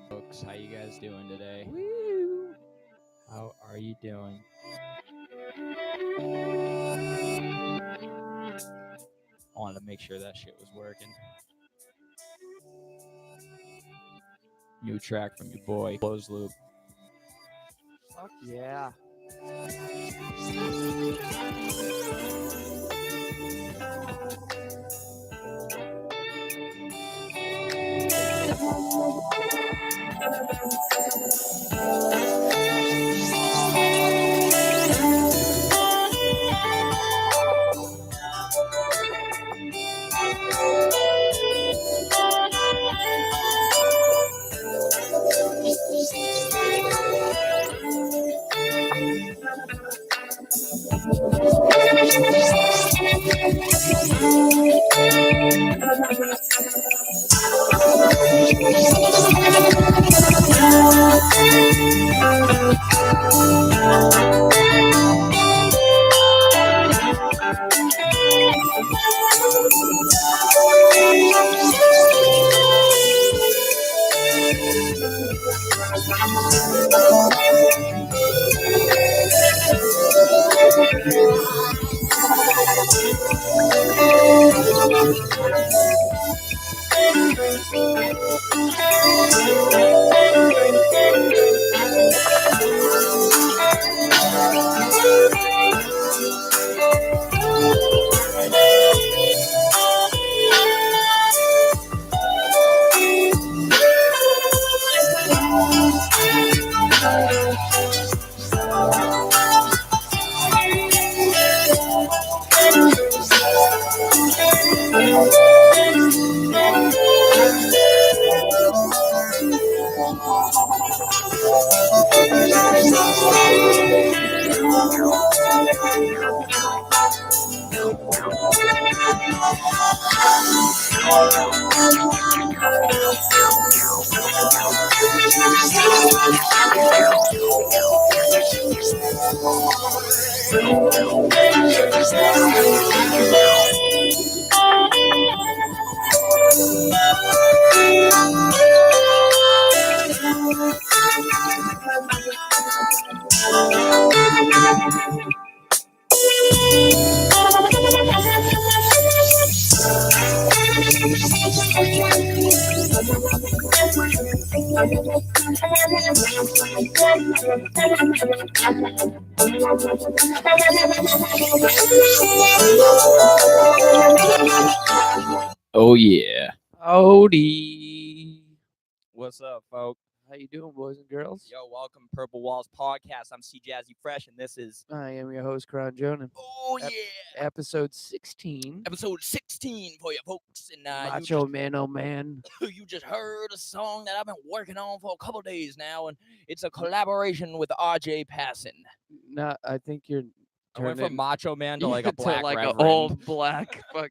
Folks, how you guys doing today? Woo! How are you doing? I wanted to make sure that shit was working. New track from your boy, Close Loop. Fuck yeah. Oh yeah. Odie. What's up, folks? How you doing, boys and girls? Yo, welcome to Purple Walls Podcast. I'm C Jazzy Fresh, and this is I am your host, Kron Jonan. yeah, Episode 16. episode 16 for you folks. And Macho Man, oh man. you just heard a song that I've been working on for a couple days now, and it's a collaboration with RJ Passon. No, I think you're. I went from turning- Macho Man to like a black like reverend. an old black fucking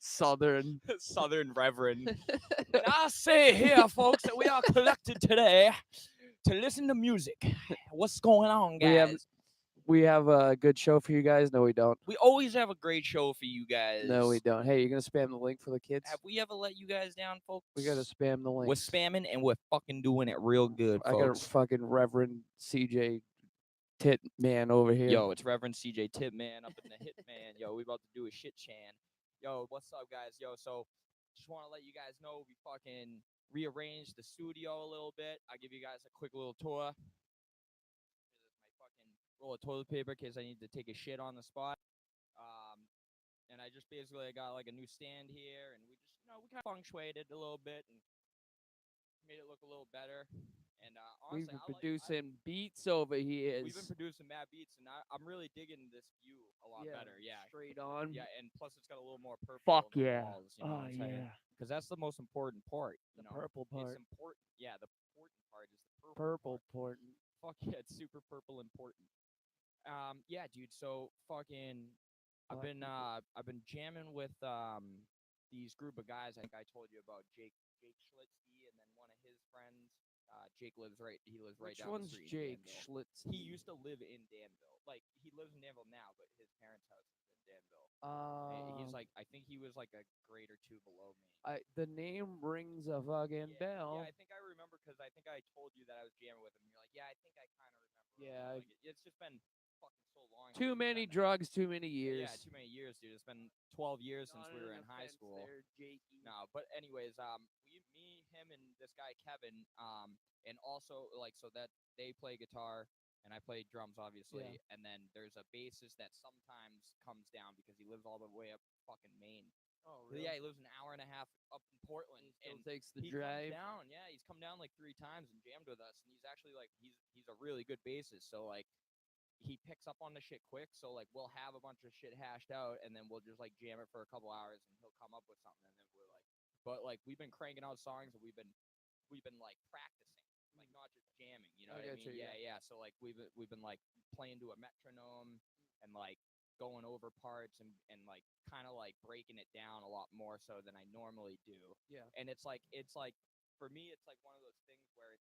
southern. Southern Reverend. And I say here, folks, that we are collected today to listen to music. What's going on, guys? We have a good show for you guys. No, we don't. We always have a great show for you guys. No, we don't. Hey, you're gonna spam the link for the kids? Have we ever let you guys down, folks? We gotta spam the link. We're spamming and we're fucking doing it real good, I got a folks. fucking Reverend CJ Tit Man over here. Yo, it's Reverend CJ Tipman up in the Hitman. Yo, we about to do a shit chan. Yo, what's up, guys? Yo, so just want to let you guys know we fucking rearranged the studio a little bit. I'll give you guys a quick little tour. Here's my fucking roll of toilet paper in case I need to take a shit on the spot. And I just basically got like a new stand here, and we just, we kind of feng shuied it a little bit and made it look a little better. And honestly, We've been producing beats over here. We've been producing mad beats, and I'm really digging this view a lot better. Yeah, straight on. Yeah, and plus it's got a little more purple. Fuck on the yeah. walls, you know what I'm saying? Because that's the most important part. The purple part. It's important. Yeah, the important part is the Purple important. Fuck yeah, it's super purple important. Yeah, dude. So fucking, I've been jamming with these group of guys. I think I told you about Jake Schlitzky, and then one of his friends. Jake lives right. He lives right down the street. Jake Schlitzky? He used to live in Danville. Like he lives in Danville now, but his parents' house is in Danville. He's like, I think he was like a grade or two below me. The name rings a fucking bell. Yeah, I think I remember because I think think I kind of remember. Yeah, Like it's just been fucking so long. since too we've many done that. drugs, too many years. Yeah, too many years, dude. It's been 12 years since Not we were an in high offense school. there, Jakey. No, but anyways, me, him, and this guy Kevin, and also like so that they play guitar and I play drums, obviously, Yeah. and then there's a bassist that sometimes comes down because he lives all the way up fucking Maine. Oh, Yeah, he lives an hour and a half up in Portland, Still and takes the he drive. comes down. Yeah, he's come down like 3 times and jammed with us, and he's actually like he's a really good bassist. So like he picks up on the shit quick. So like we'll have a bunch of shit hashed out, and then we'll just like jam it for a couple hours, and he'll come up with something, and then we're like, but like we've been cranking out songs, and we've been like practicing, like not just jamming. You know I what I getcha, mean? yeah. Yeah. So like we've been like playing to a metronome and like going over parts and like kind of like breaking it down a lot more so than I normally do. Yeah. And it's like for me it's like one of those things where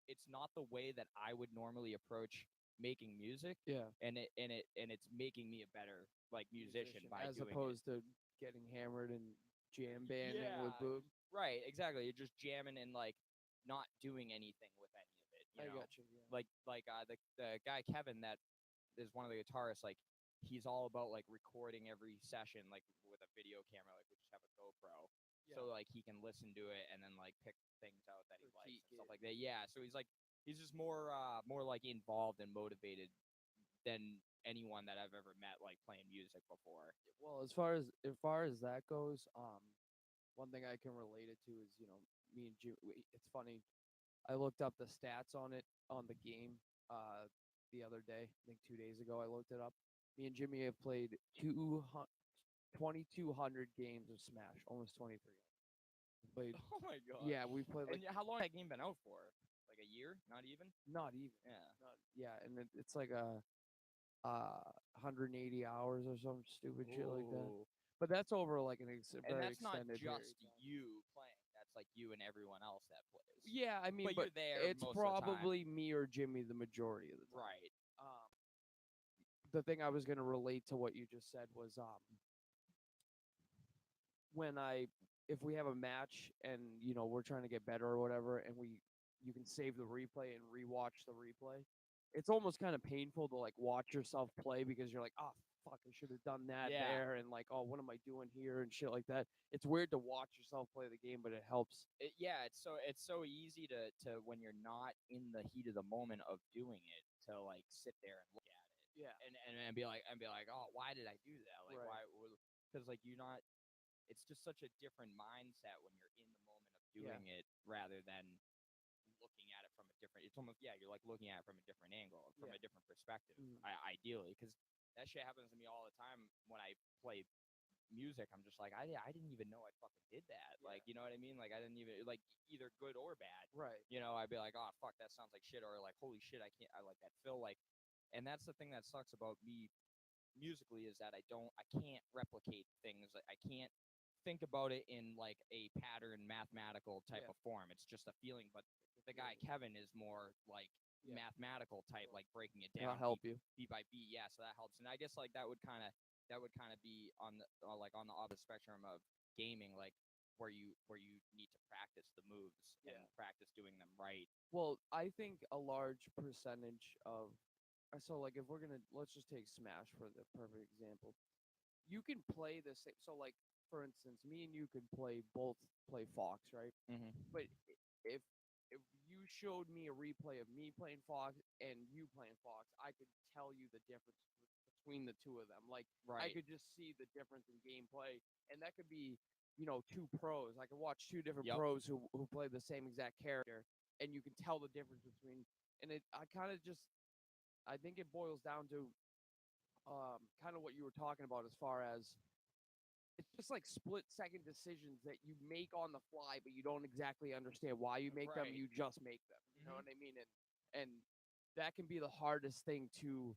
it's not the way that I would normally approach making music, Yeah. and it's making me a better like musician by as doing opposed to getting hammered and jam banding with Yeah, Boog. it. Right, exactly. You're just jamming and like not doing anything with any of it. You I know? got you. Yeah. Like the guy Kevin that is one of the guitarists, like he's all about like recording every session like with a video camera, like we just have a GoPro. Yeah. So like he can listen to it and then like pick things out that he likes Critique and stuff it. like that. Yeah. So he's just more like involved and motivated than anyone that I've ever met like playing music before. Well, as far as that goes, one thing I can relate it to is me and Jim. It's funny. I looked up the stats on it on the game the other day. I think 2 days ago I looked it up. Me and Jimmy have played 2,200 games of Smash, almost 23. Played. Oh my god. Yeah, we played like And how long has that game been out for? Like a year? Not even? not even. Yeah. Yeah, and it's like a 180 hours or some stupid shit like that. Ooh. But that's over like an And very that's not extended period just of time. you playing. That's like you and everyone else that plays. Yeah, I mean, But you're there it's most of the time. probably me or Jimmy the majority of the time. Right. The thing I was gonna relate to what you just said was when if we have a match and we're trying to get better or whatever, and you can save the replay and rewatch the replay. It's almost kind of painful to like watch yourself play because you're like, oh fuck, I should have done that Yeah. there, and like, oh, what am I doing here and shit like that. It's weird to watch yourself play the game, but it helps. Yeah, it's so easy to when you're not in the heat of the moment of doing it to like sit there and look at it. Yeah. And be like, oh, why did I do that? Like Right. why? Because like you're not. It's just such a different mindset when you're in the moment of doing it rather than looking at it from a different. It's almost you're like looking at it from a different angle, from a different perspective. Ideally, because that shit happens to me all the time when I play music. I'm just like I didn't even know I fucking did that. Like you know what I mean? Like I didn't even like either good or bad. Right. You know, I'd be like, oh fuck, that sounds like shit, or like holy shit, I like that feel like, and that's the thing that sucks about me musically is that I can't replicate things. I can't think about it in like a pattern mathematical type of form. It's just a feeling. But the guy Kevin is more like mathematical type, like breaking it down. I'll help you. beat by beat. Yeah, so that helps. And I guess like that would kind of be on the like on the opposite spectrum of gaming, like where you need to practice the moves and practice doing them right. Well, I think a large percentage of so like if we're gonna let's just take Smash for the perfect example. You can play the same. So like for instance, me and you could both play Fox, right? Mm-hmm. But if you showed me a replay of me playing Fox and you playing Fox, I could tell you the difference between the two of them. Like I could just see the difference in gameplay, and that could be two pros. I could watch two different pros who play the same exact character, and you can tell the difference between. And I think it boils down to kind of what you were talking about as far as it's just like split-second decisions that you make on the fly, but you don't exactly understand why you make them. You just make them. You know what I mean? And that can be the hardest thing to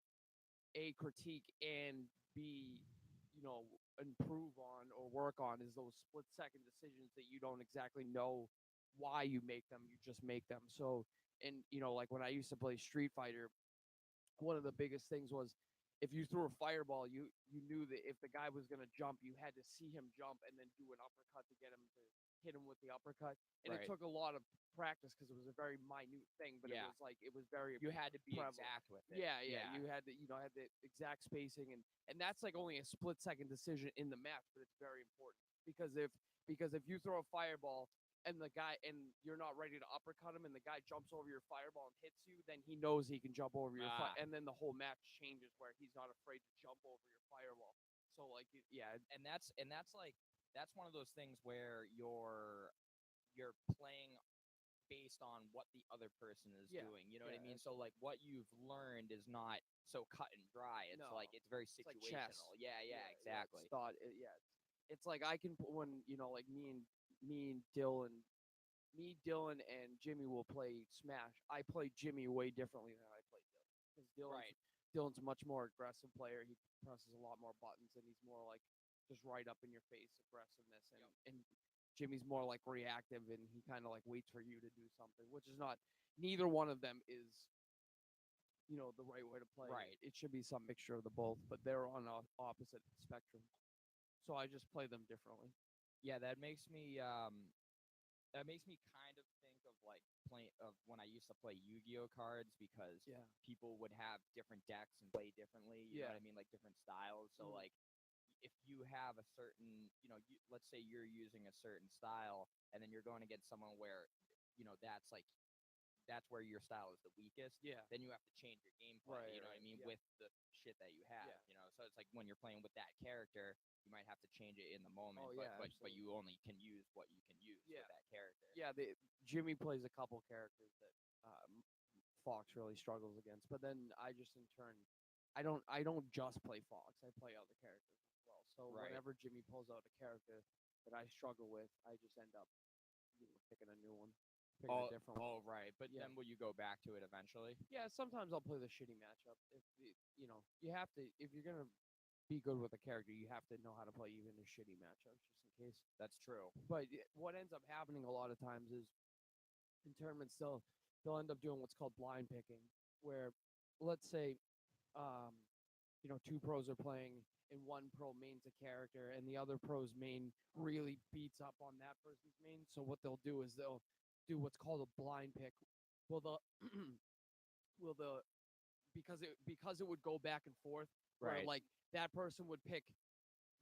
critique and be, improve on or work on is those split-second decisions that you don't exactly know why you make them. You just make them. So, and like when I used to play Street Fighter, one of the biggest things was if you threw a fireball, you knew that if the guy was gonna jump, you had to see him jump and then do an uppercut to get him hit him with the uppercut. And it took a lot of practice because it was a very minute thing, but it was very you had to be prevalent. exact with it. Yeah. You had to, had the exact spacing, and that's like only a split-second decision in the match, but it's very important because if you throw a fireball and you're not ready to uppercut him, and the guy jumps over your fireball and hits you, then he knows he can jump over your and then the whole match changes where he's not afraid to jump over your fireball. So like and that's one of those things where you're playing based on what the other person is doing. You know what I mean? So like what you've learned is not so cut and dry. It's it's very situational. Like Exactly. It's like I can put when like me and Dylan and Jimmy will play Smash. I play Jimmy way differently than I play Dylan because Dylan's a much more aggressive player. He presses a lot more buttons, and he's more like just right up in your face aggressiveness, and Jimmy's more like reactive, and he kind of like waits for you to do something, which is not. Neither one of them is, the right way to play. Right. It should be some mixture of the both, but they're on opposite spectrum. So I just play them differently. Yeah, that makes me kind of think of like when I used to play Yu-Gi-Oh cards because people would have different decks and play differently. You know what I mean? Like different styles. So like if you have a certain, let's say you're using a certain style and then you're going against someone where, that's where your style is the weakest. Yeah. Then you have to change your gameplay. You know what I mean? With the shit that you have. So it's like when you're playing with that character, you might have to change it in the moment. But you only can use what you can use with that character. Yeah. Jimmy plays a couple characters that Fox really struggles against. But then I just in turn, I don't just play Fox. I play other characters as well. So whenever Jimmy pulls out a character that I struggle with, I just end up picking a new one. A different one. Right. But then will you go back to it eventually? Yeah, sometimes I'll play the shitty matchup. If you have to, if you're gonna be good with a character, you have to know how to play even the shitty matchups, just in case. That's true. But what ends up happening a lot of times is in tournaments they'll end up doing what's called blind picking, where let's say two pros are playing and one pro mains a character and the other pro's main really beats up on that person's main. So what they'll do is they'll do what's called a blind pick. Because it would go back and forth, where like that person would pick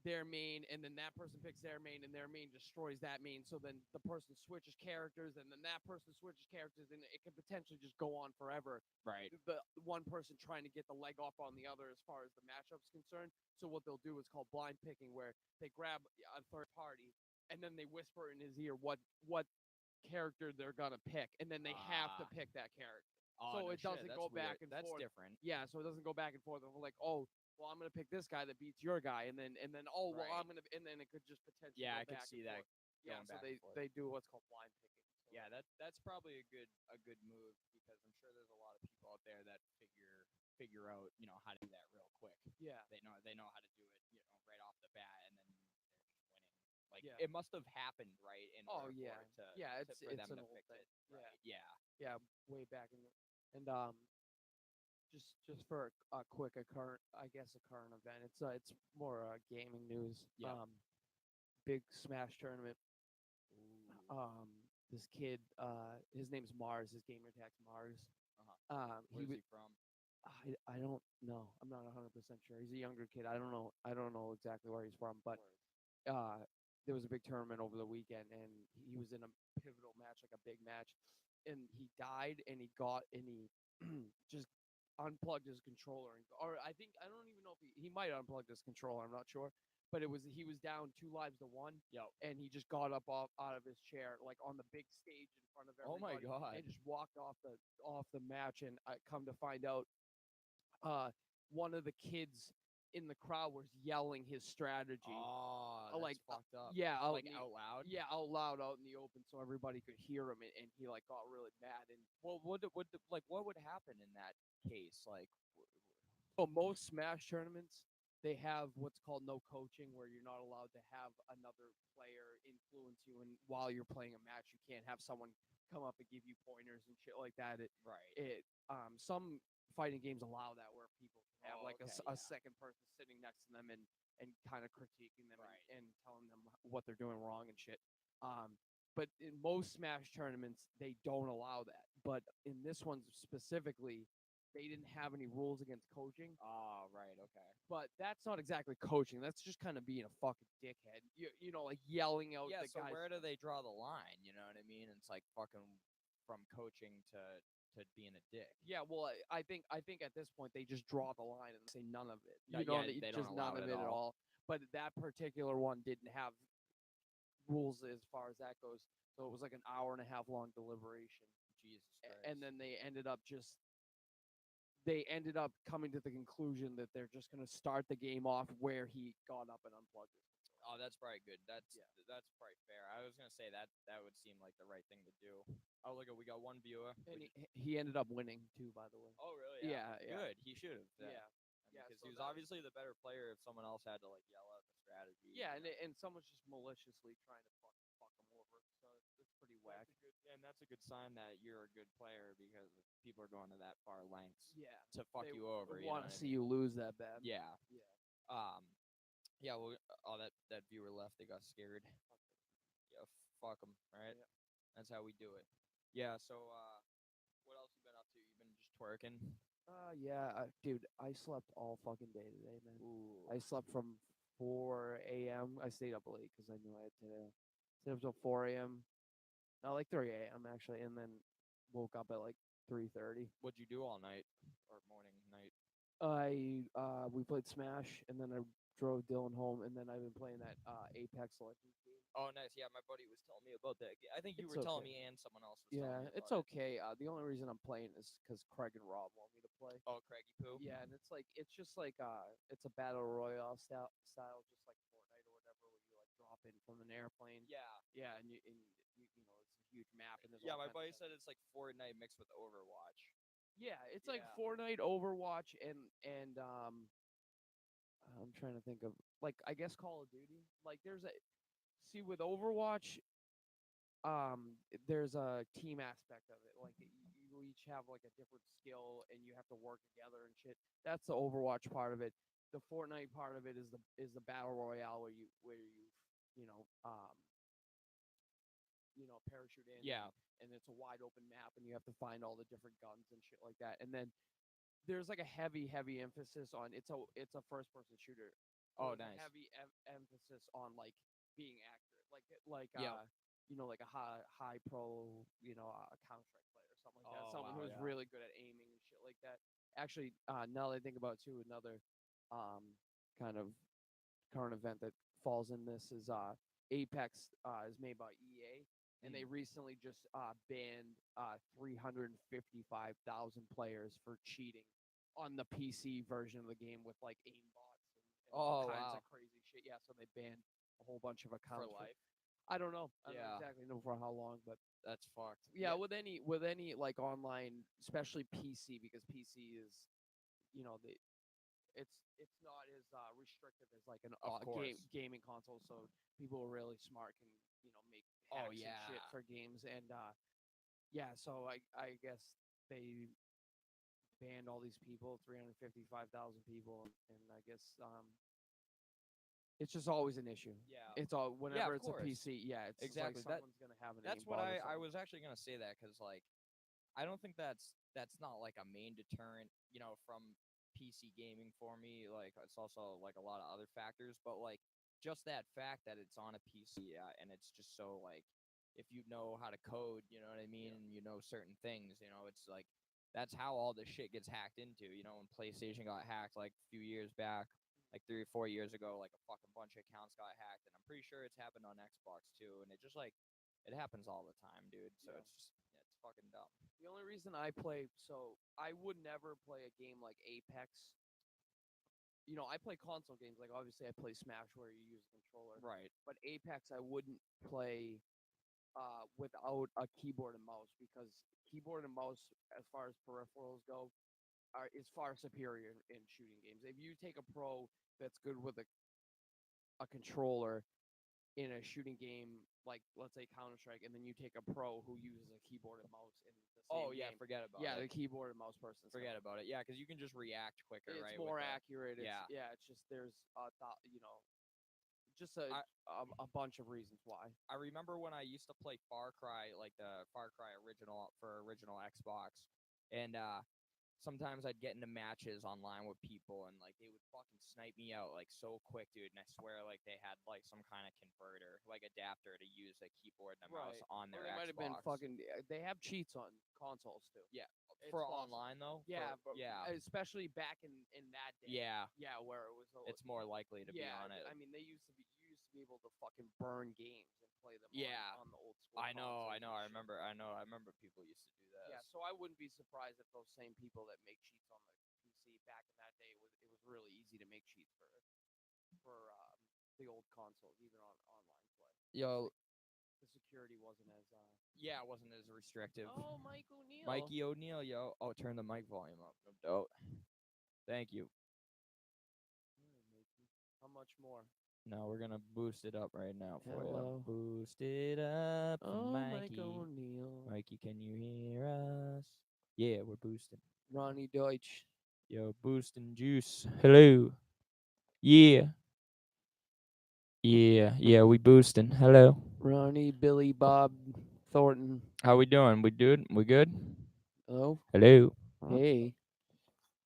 their main and then that person picks their main and their main destroys that main. So then the person switches characters and then that person switches characters and it can potentially just go on forever. Right. The one person trying to get the leg off on the other as far as the matchup's concerned. So what they'll do is called blind picking, where they grab a third party and then they whisper in his ear what character they're gonna pick, and then they have to pick that character. So it doesn't go back and forth. That's different. Yeah, so it doesn't go back and forth. I'm like, oh, well, I'm gonna pick this guy that beats your guy, and then well, I'm gonna, and then it could just potentially. Yeah, I go could back see and that. forth. Yeah, so they do what's called blind picking. So. Yeah, that's probably a good move because I'm sure there's a lot of people out there that figure out how to do that real quick. Yeah, they know how to do it right off the bat, and then they're just winning. Like it must have happened right in order for it to for them to fix it. Right? Yeah, way back in the, and just for a quick current event. It's more gaming news. Yeah. Big Smash tournament. This kid, his name's Mars. His gamer tag's Mars. Where's he from? I don't know. I'm not 100% sure. He's a younger kid. I don't know exactly where he's from, but there was a big tournament over the weekend, and he was in a pivotal match, like a big match, and he died, and he just unplugged his controller, or I don't even know if he might have unplugged his controller. I'm not sure, but he was down 2 lives to 1. And he just got up out of his chair, like on the big stage in front of everybody. Oh my God! And just walked off the match, and I come to find out, one of the kids in the crowd was yelling his strategy. Oh, that's like fucked up. Yeah, out loud. Yeah, out loud, out in the open, so everybody could hear him, and he like got really mad. And what would happen in that case? Like, well, most Smash tournaments, they have what's called no coaching, where you're not allowed to have another player influence you, and while you're playing a match, you can't have someone come up and give you pointers and shit like that. Some fighting games allow that, where people can have a second person sitting next to them and kind of critiquing them and telling them what they're doing wrong and shit. But in most Smash tournaments, they don't allow that. But in this one specifically, they didn't have any rules against coaching. Oh, right, okay. But that's not exactly coaching. That's just kind of being a fucking dickhead. You know, like yelling out Yeah, the so guys. where do they draw the line? You know what I mean? It's like fucking from coaching to being a dick. Yeah, well, I think at this point they just draw the line and say none of it. No, You know, yeah, they don't just allow none it of at it at all. all. But that particular one didn't have rules as far as that goes. So it was like an hour and a half long deliberation. Jesus Christ. And then they ended up coming to the conclusion that they're just going to start the game off where he got up and unplugged it. Oh, that's probably good. That's probably fair. I was gonna say that would seem like the right thing to do. Oh, look, we got one viewer. And he ended up winning too, by the way. Oh, really? Yeah. Good. He should have. Yeah. Because so he was obviously the better player if someone else had to like yell out the strategy. Yeah, and someone's just maliciously trying to fuck him over. So it's pretty whack. And that's a good sign that you're a good player because people are going to that far lengths. Yeah. To fuck you over. They want to see you lose that bad. Yeah. Yeah. Yeah. Well, that viewer left. They got scared. Yeah. Fuck them. Right. Yeah. That's how we do it. Yeah. So, what else you been up to? You been just twerking? Yeah, dude. I slept all fucking day today, man. Ooh. I slept from 4 a.m. I stayed up late because I knew I had to stay up till 4 a.m. No, like 3 a.m. actually, and then woke up at like 3:30. What'd you do all night or morning, night? We played Smash, and then I drove Dylan home, and then I've been playing that Apex Legends game. Oh, nice. Yeah, my buddy was telling me about that. I think you It's were telling okay. me and someone else was telling me it's about okay. The only reason I'm playing is because Craig and Rob want me to play. Oh, Craigie Poo? Yeah, and it's just like it's a battle royale style, just like Fortnite or whatever, where you like drop in from an airplane. Yeah. Yeah, and you know it's a huge map, and there's Yeah, all my kinds buddy of said it's like Fortnite mixed with Overwatch. Yeah, it's like Yeah. Fortnite, Overwatch, and I'm trying to think of like I guess Call of Duty. Like with Overwatch, there's a team aspect of it. Like you each have like a different skill and you have to work together and shit. That's the Overwatch part of it. The Fortnite part of it is the battle royale where you parachute in. Yeah. And it's a wide open map and you have to find all the different guns and shit like that. And then there's like a heavy emphasis on it's a first person shooter. Oh, There's nice. a heavy emphasis on like being accurate. Like Yeah. like a high pro, a Counter-Strike player or something like that. Oh, Someone wow, who's yeah. really good at aiming and shit like that. Actually, now that I think about it too, another kind of current event that falls in this is Apex is made by EA, and they recently just banned 355,000 players for cheating on the PC version of the game with like aimbots and all kinds of crazy shit. Yeah, so they banned a whole bunch of accounts For life? I don't know. I Yeah. don't exactly know for how long, but That's fucked. yeah, with any like online, especially PC, because PC is, it's not as restrictive as like an gaming console. So people are really smart can make hacks and shit for games, and so I guess they banned all these people, 355,000 people, and I guess it's just always an issue. Yeah. It's all whenever it's course. a PC. Yeah, it's Exactly. Like someone's gonna have an. That's what aimbot or I something. was actually gonna say that because like I don't think that's not like a main deterrent, from PC gaming for me. Like it's also like a lot of other factors, but like just that fact that it's on a PC and it's just so like if you know how to code, you know what I mean, and you know certain things, it's like that's how all this shit gets hacked into. When PlayStation got hacked like a few years back. Like 3 or 4 years ago, like a fucking bunch of accounts got hacked, and I'm pretty sure it's happened on Xbox too. And it just like it happens all the time, dude. So it's fucking dumb. The only reason I play, so I would never play a game like Apex. I play console games. Like obviously, I play Smash where you use a controller. Right. But Apex, I wouldn't play without a keyboard and mouse because keyboard and mouse, as far as peripherals go, is far superior in shooting games. If you take a pro that's good with a controller in a shooting game, like let's say Counter-Strike, and then you take a pro who uses a keyboard and mouse in the same game. Forget about it. Yeah, the keyboard and mouse person. Forget about it. Yeah, because you can just react quicker, it's right? It's more accurate. Yeah. It's just there's just a bunch of reasons why. I remember when I used to play Far Cry, like the Far Cry original Xbox, and sometimes I'd get into matches online with people, and like they would fucking snipe me out like so quick, dude. And I swear, like they had like some kind of converter, like adapter to use a keyboard and a mouse on their Xbox. Might have been fucking. They have cheats on consoles too. Yeah, for online though. Yeah, yeah, especially back in that day. Yeah, where it was. It's more likely to be on it. I mean, you used to be able to fucking burn games and play them. On the old school. I know. I remember people used to do that. Yeah, so I wouldn't be surprised if those same people that make cheats on the PC back in that day it was really easy to make cheats for the old consoles, even on online play. Yo, the security wasn't as it wasn't as restrictive. Oh, Mike O'Neill. Mikey O'Neill, yo. Oh, turn the mic volume up. No doubt. Thank you. How much more? No, we're gonna boost it up right now for Hello. you. Boost it up, Mike Mikey. O'Neill. Mikey, can you hear us? Yeah, we're boosting. Ronnie Deutsch. Yo, boosting juice. Hello. Yeah. Yeah, we boosting. Hello. Ronnie, Billy, Bob, Thornton. How we doing? We good? Hello. Hello. Hey.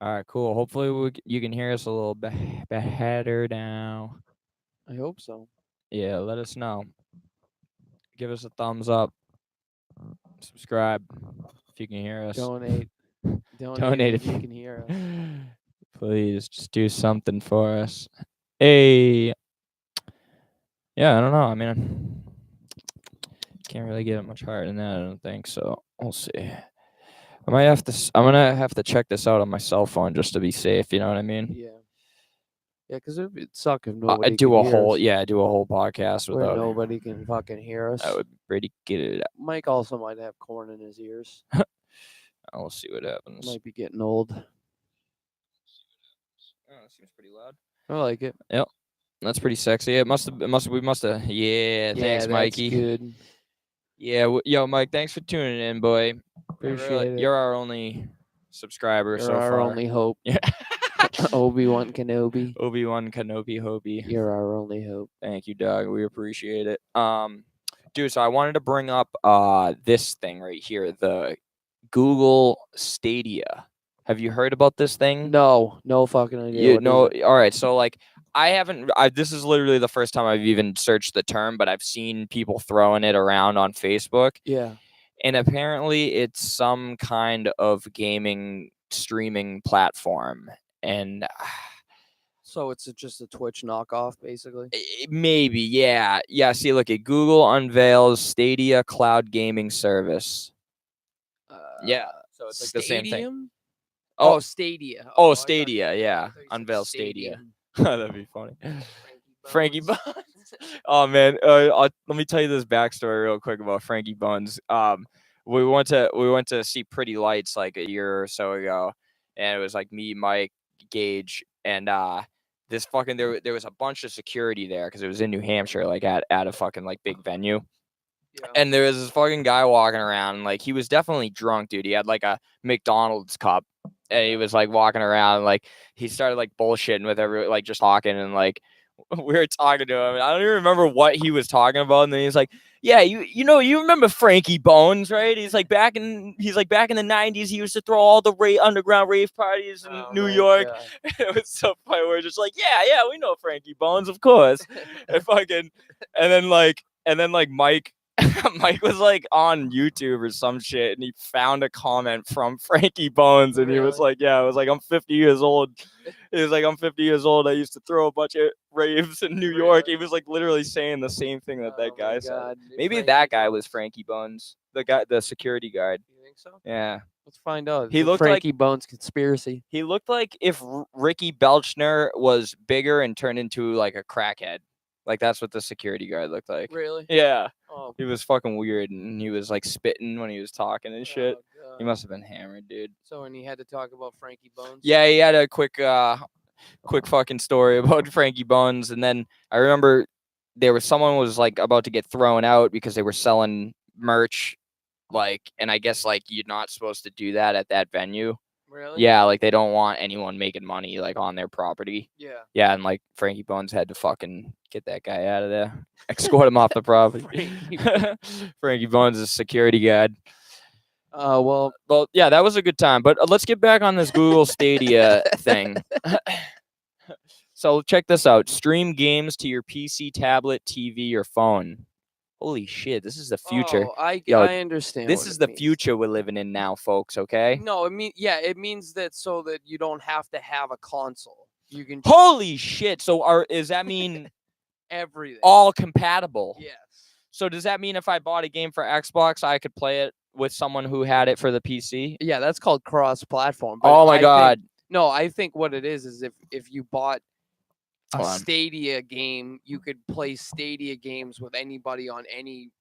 All right, cool. Hopefully you can hear us a little better now. I hope so. Yeah, let us know. Give us a thumbs up. Subscribe if you can hear us. Donate. Donate if you can hear us. Please just do something for us. Hey. Yeah, I don't know. I mean, can't really get it much higher than that, I don't think. So we'll see. I'm gonna have to check this out on my cell phone just to be safe. You know what I mean? Yeah. Yeah, because it'd suck if nobody. I do a whole podcast where without nobody can fucking hear us. That would be pretty good. Mike also might have corn in his ears. We'll see what happens. Might be getting old. Oh, it seems pretty loud. I like it. Yep. That's pretty sexy. We must have. Yeah, thanks, Mikey. Good. Yeah, yo, Mike, thanks for tuning in, boy. Appreciate it. You're our only subscriber so far. You're our only hope. Yeah. Obi-Wan Kenobi. Obi-Wan Kenobi Hobie. You're our only hope. Thank you, Doug. We appreciate it. Dude, so I wanted to bring up this thing right here, the Google Stadia. Have you heard about this thing? No fucking idea. All right. So like, this is literally the first time I've even searched the term, but I've seen people throwing it around on Facebook. Yeah. And apparently it's some kind of gaming streaming platform. And so it's just a Twitch knockoff, basically? Maybe, yeah. Yeah, see, look at Google unveils Stadia cloud gaming service. Yeah. So it's like the same thing. Oh, Stadia. Oh, Stadia, yeah. Unveil Stadia. That'd be funny. Frankie Bones. Oh man, let me tell you this backstory real quick about Frankie Bones. We went to see Pretty Lights like a year or so ago, and it was like me, Mike, Gage, and this fucking there was a bunch of security there because it was in New Hampshire, like at a fucking like big venue. Yeah. And there was this fucking guy walking around, and like he was definitely drunk, dude. He had like a McDonald's cup, and he was like walking around, like he started like bullshitting with everyone, like just talking, and like we were talking to him, and I don't even remember what he was talking about. And then he's like, "Yeah, you remember Frankie Bones, right?" He's like back in the 90s, he used to throw all the underground rave parties in New York. It was so funny. We're just like, yeah, we know Frankie Bones, of course. And then Mike. Mike was like on YouTube or some shit, and he found a comment from Frankie Bones, and he was like, "Yeah, it was like I'm 50 years old." He was like, "I'm 50 years old. I used to throw a bunch of raves in New York." He was like literally saying the same thing that guy said. Maybe that guy was Frankie Bones, the security guard. You think so? Yeah. Let's find out. He looked Frankie Bones conspiracy. He looked like if Ricky Belchner was bigger and turned into like a crackhead. Like, that's what the security guard looked like. Really? Yeah. Oh. He was fucking weird, and he was, like, spitting when he was talking and shit. God. He must have been hammered, dude. So, and he had to talk about Frankie Bones? Yeah, he had a quick fucking story about Frankie Bones, and then I remember someone was, like, about to get thrown out because they were selling merch, like, and I guess, like, you're not supposed to do that at that venue. Really? Yeah, like they don't want anyone making money like on their property. Yeah. Yeah, and like Frankie Bones had to fucking get that guy out of there, escort him off the property. Frankie Bones is security guard. Well, Yeah, that was a good time. But let's get back on this Google Stadia thing. So check this out: stream games to your PC, tablet, TV, or phone. Holy shit, this is the future. oh, I Yo, understand. This what is it the means. future we're living in now, folks. Okay. No, it means that so that you don't have to have a console. You can Holy shit! So does that mean everything. all compatible? Yes. So does that mean if I bought a game for Xbox, I could play it with someone who had it for the PC? Yeah, that's called cross-platform. Oh my god! I think what it is if you bought a Stadia game, you could play Stadia games with anybody on any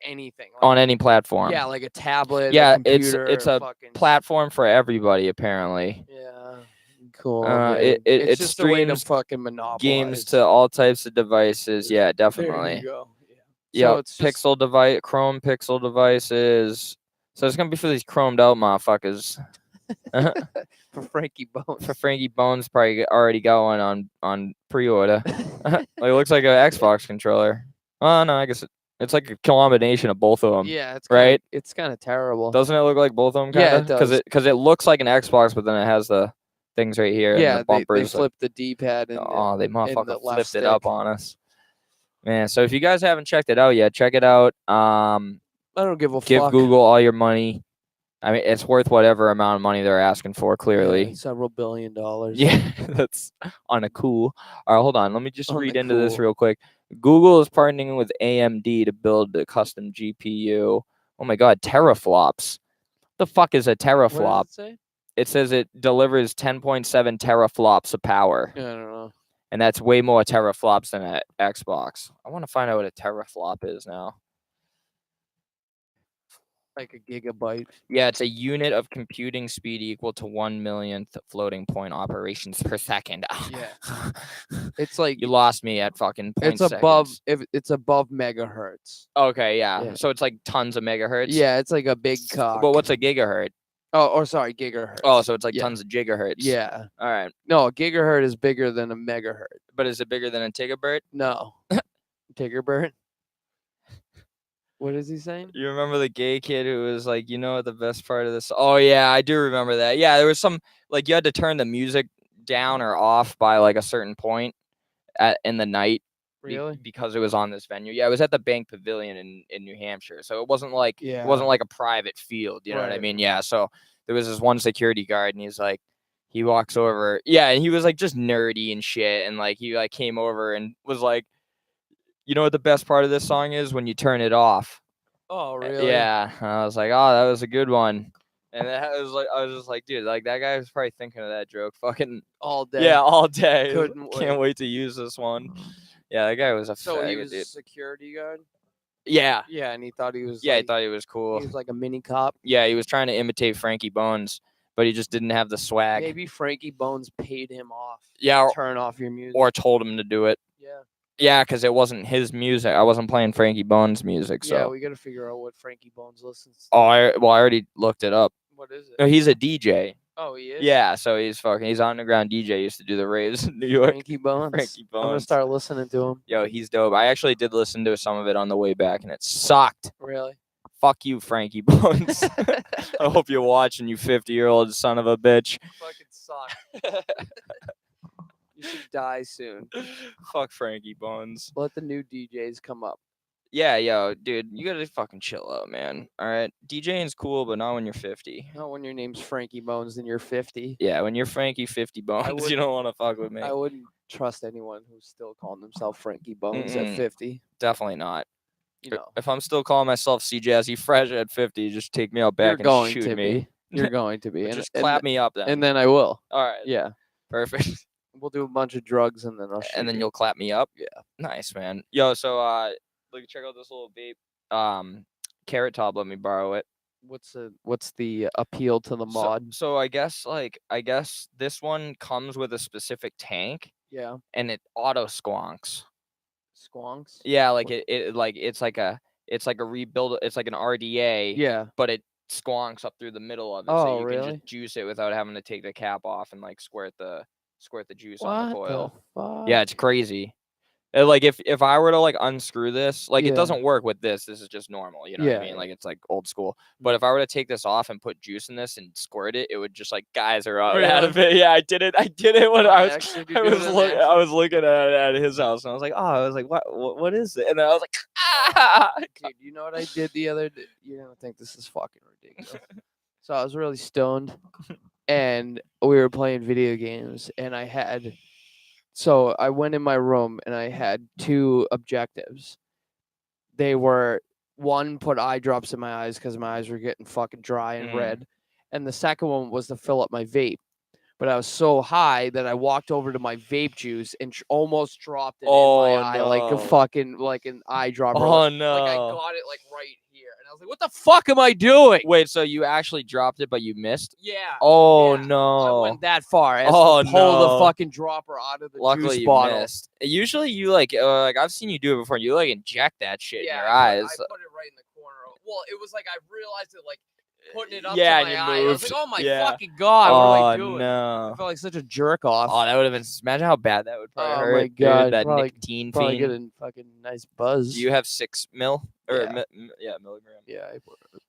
anything. Like, on any platform. Yeah, like a tablet. Yeah, a computer, it's a platform for everybody apparently. Yeah, cool. It just a way to streams fucking monopolize games to all types of devices. Yeah, There definitely. you go. Yeah, So it's just, Pixel device, Chrome Pixel devices. So it's gonna be for these chromed out motherfuckers. for Frankie Bones. For Frankie Bones, probably already got one on pre-order. Like, it looks like an Xbox controller. Oh no, I guess it's like a combination of both of them. Yeah, it's right. It's kind of terrible. Doesn't it look like both of them? Yeah, it does. Because it looks like an Xbox, but then it has the things right here. Yeah, and the bumpers. they flip the D-pad and they motherfucker the flipped left it up on us. Man, so if you guys haven't checked it out yet, check it out. I don't give a Give fuck. Google all your money. I mean, it's worth whatever amount of money they're asking for, clearly. Yeah, several $billion. Yeah, that's on a cool. All right, hold on. Let me just read into this real quick. Google is partnering with AMD to build a custom GPU. Oh my god, teraflops. The fuck is a teraflop? What does it say? It says it delivers 10.7 teraflops of power. I don't know. And that's way more teraflops than an Xbox. I want to find out what a teraflop is now. Like a gigabyte. Yeah, it's a unit of computing speed equal to 1 millionth floating point operations per second. Yeah. It's like you lost me at fucking point it's above megahertz. Okay, yeah. So it's like tons of megahertz. Yeah, it's like a big cock. But what's a gigahertz? Oh, sorry, gigahertz. Oh, so it's like tons of gigahertz. Yeah. All right. No, a gigahertz is bigger than a megahertz. But is it bigger than a gigabyte? No. Gigabyte? What is he saying? You remember the gay kid who was like, you know what the best part of this? Oh, yeah, I do remember that. Yeah, there was some, like, you had to turn the music down or off by, like, a certain point in the night. Really? Because it was on this venue. Yeah, it was at the Bank Pavilion in New Hampshire. So it wasn't like it wasn't like a private field. You know what I mean? Yeah. So there was this one security guard, and he's like, he walks over. Yeah, and he was like just nerdy and shit, and like he like came over and was like, you know what the best part of this song is? When you turn it off. Oh, really? Yeah. And I was like, oh, that was a good one. And I was just like, dude, like that guy was probably thinking of that joke fucking all day. Yeah, all day. Can't wait to use this one. Yeah, that guy was a So faggot, he was dude. a security guard? Yeah. Yeah, and he thought he was he thought he was cool. He was like a mini cop. Yeah, he was trying to imitate Frankie Bones, but he just didn't have the swag. Maybe Frankie Bones paid him off. Yeah, turn off your music. Or told him to do it. Yeah. Yeah, because it wasn't his music. I wasn't playing Frankie Bones music. So yeah, we got to figure out what Frankie Bones listens to. Oh, I already looked it up. What is it? No, he's a DJ. Oh, he is? Yeah, so he's underground DJ. Used to do the raves in New York. Frankie Bones. Frankie Bones. I'm gonna start listening to him. Yo, he's dope. I actually did listen to some of it on the way back, and it sucked. Really? Fuck you, Frankie Bones. I hope you're watching, you 50-year-old son of a bitch. Fucking suck. You should die soon. Fuck Frankie Bones. Let the new DJs come up. Yeah, yo, dude, you gotta fucking chill out, man. All right, DJing's cool, but not when you're 50. Not when your name's Frankie Bones and you're 50. Yeah, when you're Frankie 50 Bones, you don't want to fuck with me. I wouldn't trust anyone who's still calling themselves Frankie Bones at 50. Definitely not. You know, if I'm still calling myself C Jazzy Fresh at 50, just take me out back and shoot me. You're going to be. Just clap me up then. And then I will. All right. Yeah. Perfect. We'll do a bunch of drugs and then I'll shoot And then you. you'll clap me up? Yeah. Nice, man. Yo, so look, check out this little vape. Carrot Top let me borrow it. What's the appeal to the mod? So I guess this one comes with a specific tank. Yeah. And it auto squonks. Squonks? Yeah, like it's like a rebuild. It's like an RDA. Yeah. But squonks up through the middle of it, Oh, so you can really? just juice it without having to take the cap off and like squirt the juice on the What coil. the fuck? Yeah, it's crazy. Like if I were to like unscrew this, like it Yeah. doesn't work with this. This is just normal, you know what I Yeah, mean? yeah. Like it's like old school. But if I were to take this off and put juice in this and squirt it, it would just like geyser out of it. Yeah, I did it. I did it when Oh, I was actually, did I you do was it on looking accident? looking at his house and I was like, oh, I was like, what is it? And then I was like, ah. Dude, you know what I did the other day? You're gonna think this is fucking ridiculous. So I was really stoned, and we were playing video games, and so I went in my room and I had 2 objectives. They were, one, put eye drops in my eyes because my eyes were getting fucking dry and red, and the second one was to fill up my vape. But I was so high that I walked over to my vape juice and almost dropped it in my eye, like a no. fucking like an eye dropper. Oh Like I no. got it like right here, and I was like, "What the fuck am I doing?" Wait, so you actually dropped it, but you missed? Yeah. Oh yeah. I no. went that far as Oh, to pull no. the fucking dropper out of the Luckily juice you bottle. missed. Usually you like I've seen you do it before. You like inject that shit in your eyes. I put it right in the corner. Well, it was like I realized it like putting it up Yeah, to and my you eye. I was moved. like, "Oh my Yeah. fucking god, what am I Oh doing?" no. I felt like such a jerk off. Oh, that would have been. Imagine how bad that would probably Oh hurt. my god, dude, that probably- nicotine Probably fiend. get a fucking nice buzz. Do you have 6 mil or Yeah. milligram? Yeah,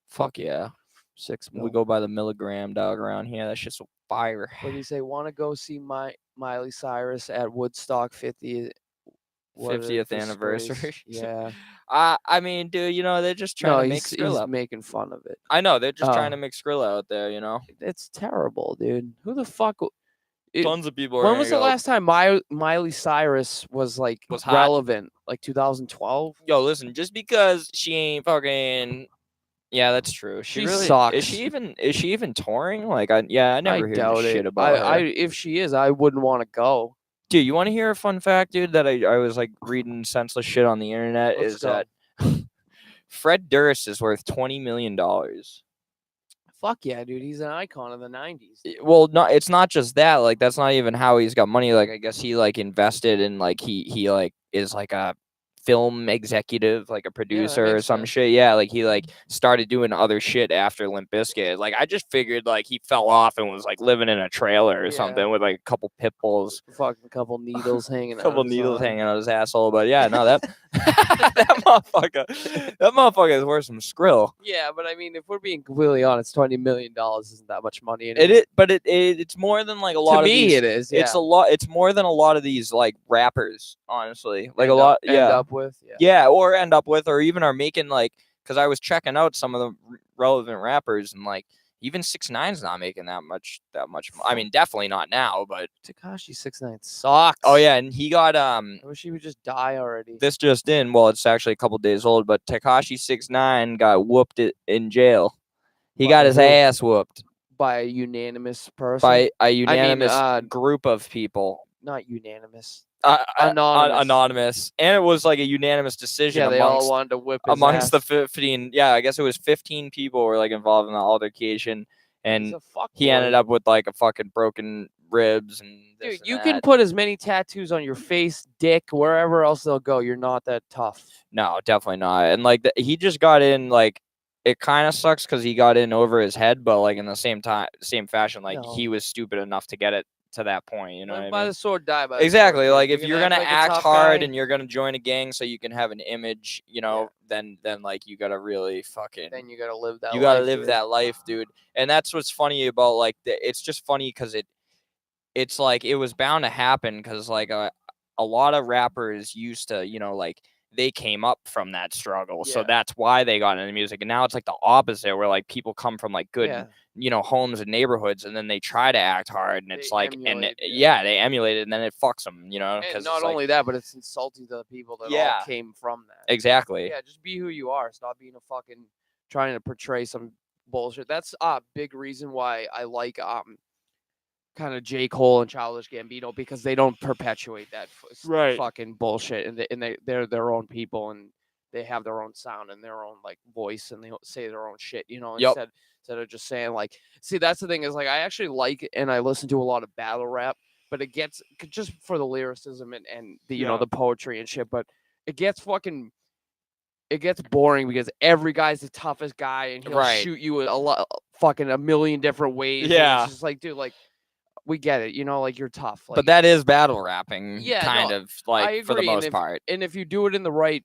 Fuck yeah. 6 We mil. go by the milligram dog around here. That shit's so fire. What do you say? Want to go see Miley Cyrus at Woodstock 50th 50th anniversary. Yeah. I mean, dude, you know they're just trying to make he's Skrilla. making fun of it. I know they're just trying Oh. to make Skrilla out there. You know, It's terrible, dude. Who the fuck? tons of people. When was the last time Miley Cyrus was like Was hot? relevant? Like 2012? Yo, listen, just because she ain't fucking. Yeah, that's true. She really sucks. Is she even touring? Like, I never hear doubt shit it. about her. If she is, I wouldn't want to go. Dude, you want to hear a fun fact, dude? That I was like reading senseless shit on the internet. Let's is go. that Fred Durst is worth $20 million. Fuck yeah, dude. He's an icon of the 90s. Well, no, it's not just that. Like, that's not even how he's got money. Like, I guess he like invested in like he like is like a film executive, like a producer or makes some sense. shit. Yeah, like he like started doing other shit after Limp Bizkit. Like, I just figured like he fell off and was like living in a trailer or Yeah. something with like a couple pit bulls. Fucking couple needles hanging out. Couple his needles arm. hanging out his asshole, but yeah, no, that that motherfucker is worth some Skrill. Yeah, but I mean, if we're being completely honest, $20 million isn't that much money. It is, but it's more than like a lot To of me, these. it is. Yeah. It's a lot. It's more than a lot of these like rappers, honestly. Like End a lot. up- end up with. Yeah, or end up with, or even are making like. Because I was checking out some of the relevant rappers, and like even 6ix9ine's not making that much. I mean, definitely not now, but Tekashi 6ix9ine sucks. oh yeah, and he got I wish he would just die already. this just in. Well, it's actually a couple days old, but Tekashi 6ix9ine got whooped in jail. He By got his who? ass whooped By a unanimous person. by a unanimous uh, group of people. Not unanimous. Anonymous. Anonymous. And it was like a unanimous decision Yeah, they all amongst, wanted to whip his amongst the ass. 15. Yeah, I guess it was 15 people were like involved in the altercation, He's and a fuck he boy. ended up with like a fucking broken ribs and this Dude, and you can that. put as many tattoos on your face, dick, wherever else they'll go. You're not that tough. No, definitely not. And like he just got in like. It kind of sucks because he got in over his head, but like in the same fashion, like No. he was stupid enough to get it to that point. You know Live what by I mean? the sword, die by the Exactly. sword. Like dude. if you're gonna like a act tough hard guy, and you're gonna join a gang so you can have an image, you know, then like you gotta really fucking then you gotta live that. you gotta life, live dude. that life, dude. And that's what's funny about like it's just funny because it's like it was bound to happen because like a lot of rappers used to, you know, like they came up from that struggle, so Yeah. that's why they got into music. And now it's like the opposite, where like people come from like good, Yeah. you know, homes and neighborhoods, and then they try to act hard, and it's They like, emulate, yeah, they emulate it, and then it fucks them, you know, And because not only that, but it's insulting to the people that Yeah. all came from that. exactly. Yeah, just be who you are. Stop being a fucking trying to portray some bullshit. That's a big reason why I like kind of J. Cole and Childish Gambino, because they don't perpetuate that Right. fucking bullshit, and they're their own people, and they have their own sound and their own like voice, and they say their own shit, you know, Yep. instead of just saying like, see, that's the thing is like I actually like and I listen to a lot of battle rap, but it gets just for the lyricism and the you know Yeah. the poetry and shit, but it gets fucking it gets boring because every guy's the toughest guy and he'll shoot you a million different ways. Yeah. It's just like, dude, like, we get it, like you're tough. Like, but that is battle rapping, Yeah, kind no, of like for the agree, and most part. And if you do it in the right,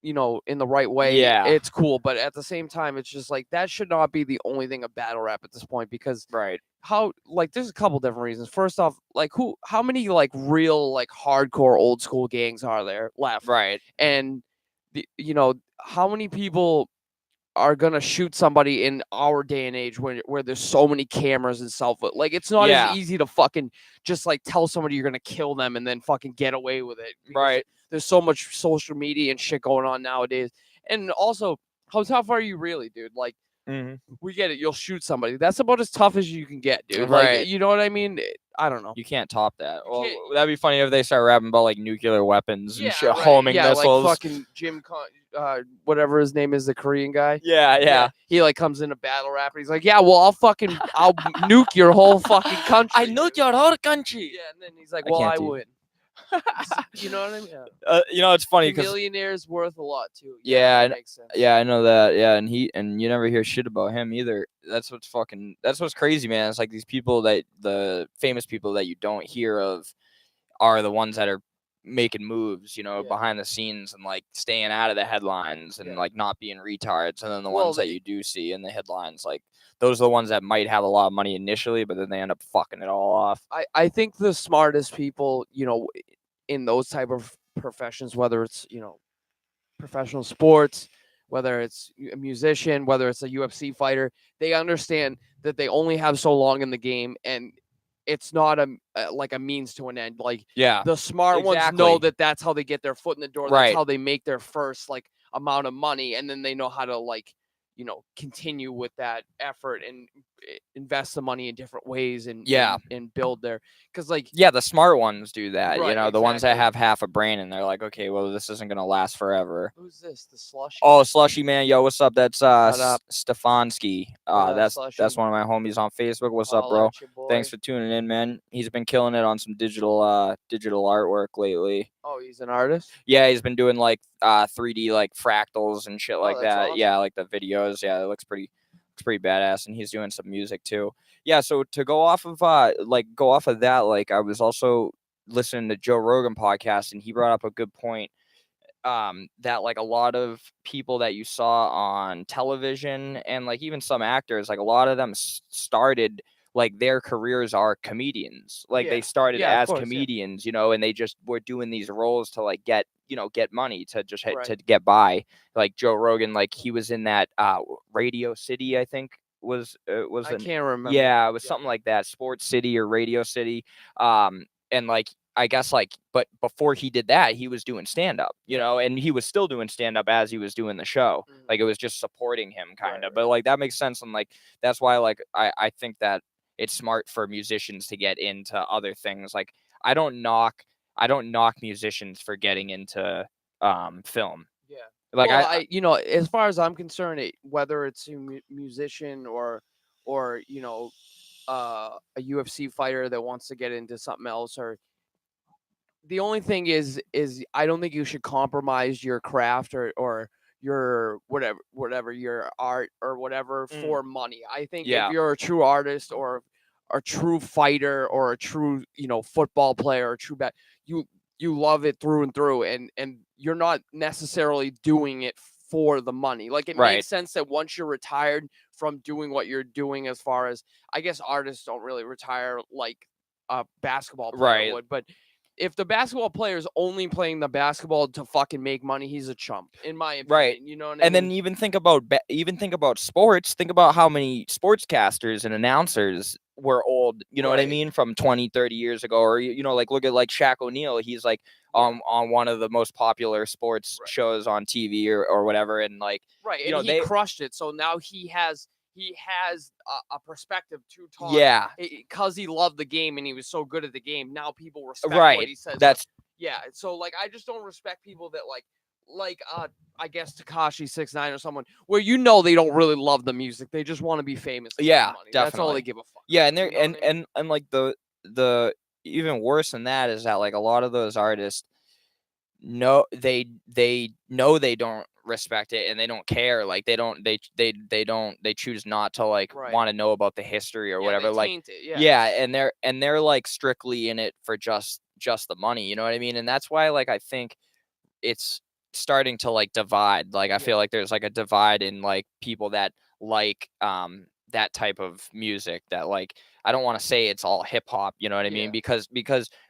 in the right way, Yeah. it's cool. But at the same time, it's just like that should not be the only thing of battle rap at this point because there's a couple different reasons. First off, like how many like real like hardcore old school gangs are there left? Right. And how many people are gonna shoot somebody in our day and age where there's so many cameras and cell phone. Like it's not as easy to fucking just like tell somebody you're gonna kill them and then fucking get away with it. Right. There's so much social media and shit going on nowadays. And also, how tough are you really, dude? Like we get it. You'll shoot somebody. That's about as tough as you can get, dude. Right. Like, you know what I mean? I don't know. You can't top that. Well, that'd be funny if they start rapping about like nuclear weapons and shit, homing missiles. Like fucking whatever his name is, the Korean guy. Yeah. He like comes in a battle rap and he's like, yeah, well, I'll nuke your whole fucking country. I nuke your whole country. Yeah, and then he's like, well, I win. You know what I mean? Yeah. It's funny because millionaire's worth a lot too. Yeah, that makes sense. Yeah, I know that. Yeah, and you never hear shit about him either. That's what's crazy, man. It's like these people the famous people that you don't hear of are the ones that are making moves, behind the scenes and like staying out of the headlines and like not being retards. And then the ones that you do see in the headlines, like those are the ones that might have a lot of money initially, but then they end up fucking it all off. I think the smartest people, in those type of professions, whether it's, professional sports, whether it's a musician, whether it's a UFC fighter, they understand that they only have so long in the game and it's not like a means to an end. Like the smart ones know that that's how they get their foot in the door. That's how they make their first like amount of money. And then they know how to like, continue with that effort and invest the money in different ways and build their, because like the smart ones do that. The ones that have half a brain and they're like, okay, well, this isn't gonna last forever. Who's this? The Slushy? Oh, Slushy, man. Yo, what's up? That's Stefanski. That's one of my homies on Facebook. What's up, bro? Thanks for tuning in, man. He's been killing it on some digital artwork lately. Oh, he's an artist? Yeah, he's been doing like 3D like fractals and shit like that. Awesome. Yeah, like the videos. Yeah, it looks pretty badass, and he's doing some music too. Yeah, so to go off of that, like I was also listening to Joe Rogan podcast, and he brought up a good point. That like a lot of people that you saw on television and like even some actors, like a lot of them started like their careers are comedians. Like they started as comedians, and they just were doing these roles to like get money to just to get by. Like Joe Rogan, like he was in that Radio City, I think was I can't remember. Yeah, it was something like that, Sports City or Radio City. And like I guess like, but before he did that, he was doing stand up, and he was still doing stand up as he was doing the show. Like it was just supporting him kind of, but like that makes sense. And like, that's why like, I think that it's smart for musicians to get into other things. Like I don't knock musicians for getting into film. Yeah. Like well, as far as I'm concerned, whether it's a musician or a UFC fighter that wants to get into something else, or the only thing is I don't think you should compromise your craft or your whatever your art or whatever for money. I think if you're a true artist or a true fighter or a true football player or a true you love it through and through, and you're not necessarily doing it for the money. Like it makes sense that once you're retired from doing what you're doing, as far as I guess artists don't really retire like a basketball player would, but if the basketball player is only playing the basketball to fucking make money, he's a chump, in my opinion. Right. You know what I mean? And then even think about sports. Think about how many sportscasters and announcers were old, you know what I mean, from 20, 30 years ago. Or, like look at like Shaq O'Neal. He's like on one of the most popular sports shows on TV or whatever. And like, and he crushed it. So now he has a perspective to talk. Yeah. Because he loved the game and he was so good at the game. Now people respect what he says. So like I just don't respect people that like I guess Tekashi 6ix9ine or someone where they don't really love the music. They just want to be famous. Yeah, definitely. That's all they give a fuck. Yeah, and they're and like the even worse than that is that like a lot of those artists, know they know they don't respect it and they don't care. Like they choose not to like Right. want to know about the history or Yeah, whatever. they Like taint it, yeah, and they're like strictly in it for just the money. You know what I mean? And that's why like I think it's starting to like divide. Like I feel like there's like a divide in like people that like that type of music that like I don't want to say it's all hip hop, you know what I mean? Because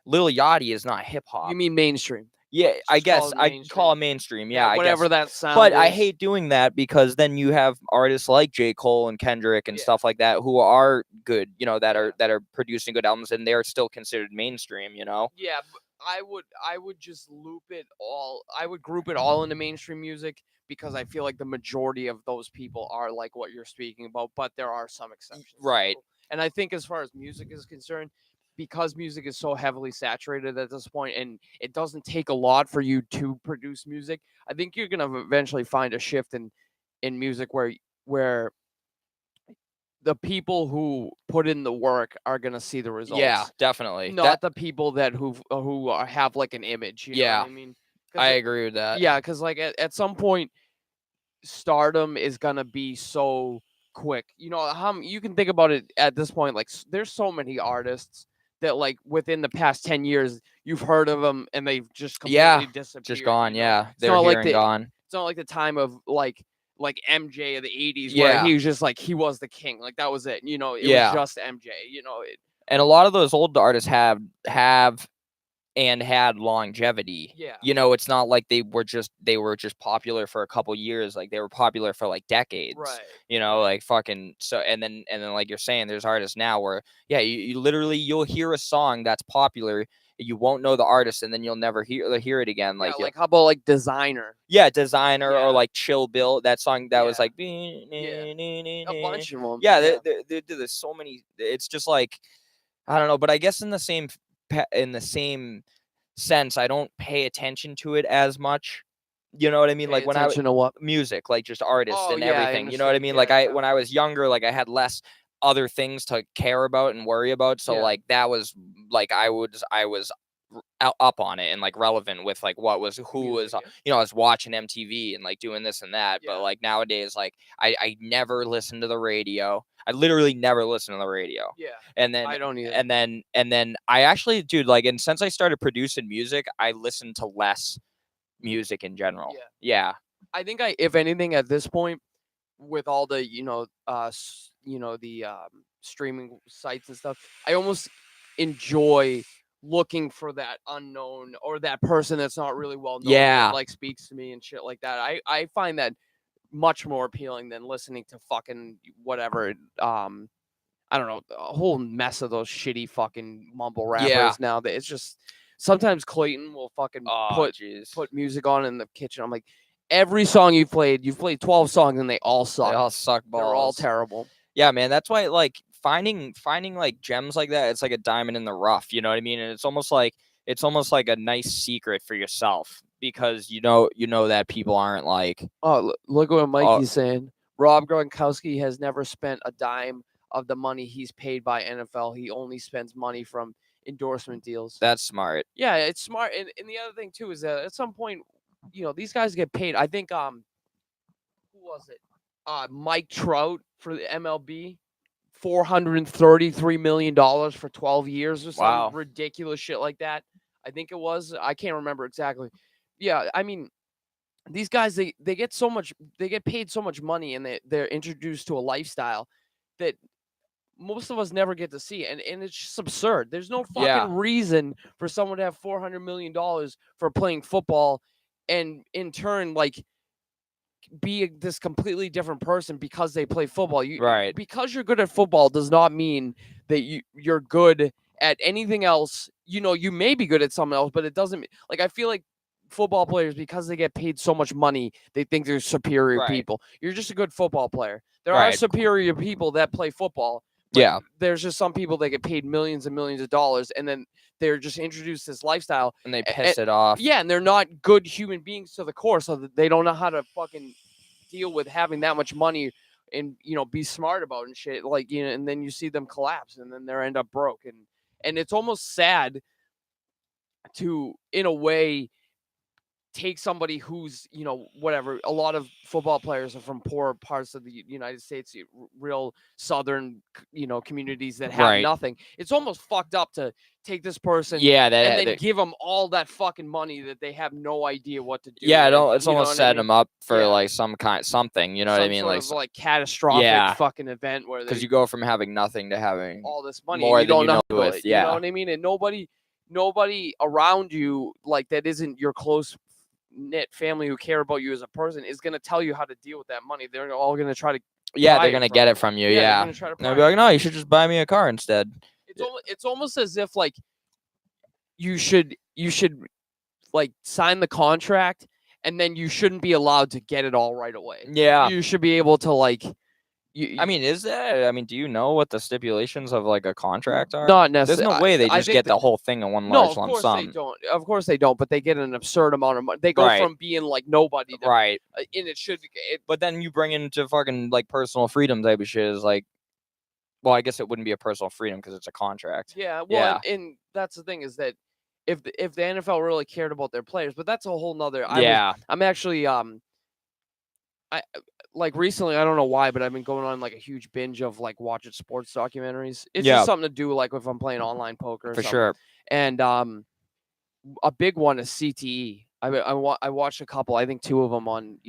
Lil Yachty is not hip hop. You mean mainstream? Yeah, I Just call guess it I call it mainstream. mainstream. Yeah, I whatever guess. that sound But I is. hate doing that because then you have artists like J. Cole and Kendrick and Yeah. stuff like that who are good, you know, that Yeah. are producing good albums and they're still considered mainstream, you know? Yeah, but I would just loop it all. I would group it all into mainstream music because I feel like the majority of those people are like what you're speaking about, but there are some exceptions. Right. And I think as far as music is concerned, because music is so heavily saturated at this point and it doesn't take a lot for you to produce music, I think you're going to eventually find a shift in music where the people who put in the work are gonna see the results. Yeah, definitely. Not the people that have like an image. You know Yeah, what I mean? I agree with that. Yeah, because like at some point, stardom is gonna be so quick. You know, you can think about it at this point. Like, there's so many artists that like within the past 10 years you've heard of them and they've just completely disappeared. Just gone. You know? Yeah, It's they're not here like and gone. It's not like the time of like MJ of the 80s where he was just like he was the king. Like that was it. You know, it was just MJ. You know, and a lot of those old artists have and had longevity. Yeah. You know, it's not like they were just popular for a couple years. Like they were popular for like decades. Right. You know, like fucking so and then like you're saying, there's artists now where you literally you'll hear a song that's popular, you won't know the artist, and then you'll never hear it again. Like like how about like Designer? Yeah, Designer Yeah. or like Chill Bill, that song that was like a bunch of them. Yeah, there's so many. It's just like I don't know, but I guess in the same sense, I don't pay attention to it as much. You know what I mean? Pay Like when attention to what? music, like just artists Oh, and yeah, I everything. You know what I understand. mean? Yeah, Like yeah. when I was younger, like I had less other things to care about and worry about. So Yeah. like that was like I was up on it and like relevant with like who was Music, you know, I was watching MTV and like doing this and that. Yeah. But like nowadays, like I never listen to the radio. I literally never listen to the radio. Yeah. And then I don't either. and then I actually, dude, like, and since I started producing music, I listen to less music in general. Yeah. I think if anything, at this point, with all the the streaming sites and stuff, I almost enjoy looking for that unknown or that person that's not really well known. Yeah. That, like speaks to me and shit like that. I find that much more appealing than listening to fucking whatever. I don't know, a whole mess of those shitty fucking mumble rappers now. That it's just sometimes Clayton will fucking put music on in the kitchen. I'm like, every song you've played 12 songs and they all suck. They all suck balls. They're all terrible. Yeah, man. That's why like finding like gems like that, it's like a diamond in the rough. You know what I mean? And it's almost like a nice secret for yourself because you know that people aren't like. Oh, look what Mikey's saying. Rob Gronkowski has never spent a dime of the money he's paid by NFL. He only spends money from endorsement deals. That's smart. Yeah, it's smart. And the other thing too is that at some point, you know, these guys get paid. I think who was it? Mike Trout for the MLB, $433 million for 12 years or some ridiculous shit like that. I think it was. I can't remember exactly. Yeah, I mean, these guys they get paid so much money and they're introduced to a lifestyle that most of us never get to see, and it's just absurd. There's no fucking reason for someone to have $400 million for playing football, and in turn, like, be this completely different person because they play football. Because you're good at football does not mean that you're good at anything else. You know, you may be good at something else, but it doesn't. Like, I feel like football players, because they get paid so much money, they think they're superior people. You're just a good football player. There are superior people that play football. There's just some people that get paid millions and millions of dollars, and then they're just introduced this lifestyle and they piss it off. Yeah, and they're not good human beings to the core, so that they don't know how to fucking deal with having that much money and, you know, be smart about it and shit. Like, you know, and then you see them collapse and then they end up broke, and it's almost sad to, in a way, take somebody who's, whatever. A lot of football players are from poor parts of the United States, real southern, communities that have Right. nothing. It's almost fucked up to take this person Yeah, and then give them all that fucking money that they have no idea what to do. Yeah, with, it's almost setting them up for Yeah. like something. You know what I mean? Sort Like of like catastrophic Yeah. fucking event where because they you go from having nothing to having all this money more and you than don't you know know how to do with. it. You know what I mean? And nobody around you, like, that isn't your close knit family who care about you as a person is going to tell you how to deal with that money. They're all going to try to Yeah, pry they're it gonna from get you. it from you. Yeah, they're Yeah, gonna try to and they'll pry be it like, from no, you should just buy me a car instead. It's almost as if like you should like sign the contract and then you shouldn't be allowed to get it all right away. Yeah. You should be able to like I mean, is that? I mean, do you know what the stipulations of like a contract are? not There's necessarily. no way they I just think get the whole thing in one No, large of lump course sum. they don't. Of course they don't. But they get an absurd amount of money. They go Right. from being like nobody to Right. And it should. But then you bring into fucking like personal freedom type of shit is like, well, I guess it wouldn't be a personal freedom because it's a contract. Yeah. Well, Yeah. and that's the thing is that if the NFL really cared about their players, but that's a whole nother. Yeah. I'm actually I like recently, I don't know why, but I've been going on like a huge binge of like watching sports documentaries. It's Yeah. just something to do like if I'm playing online poker or For something. sure. And a big one is CTE. I watched a couple, I think 2 of them on,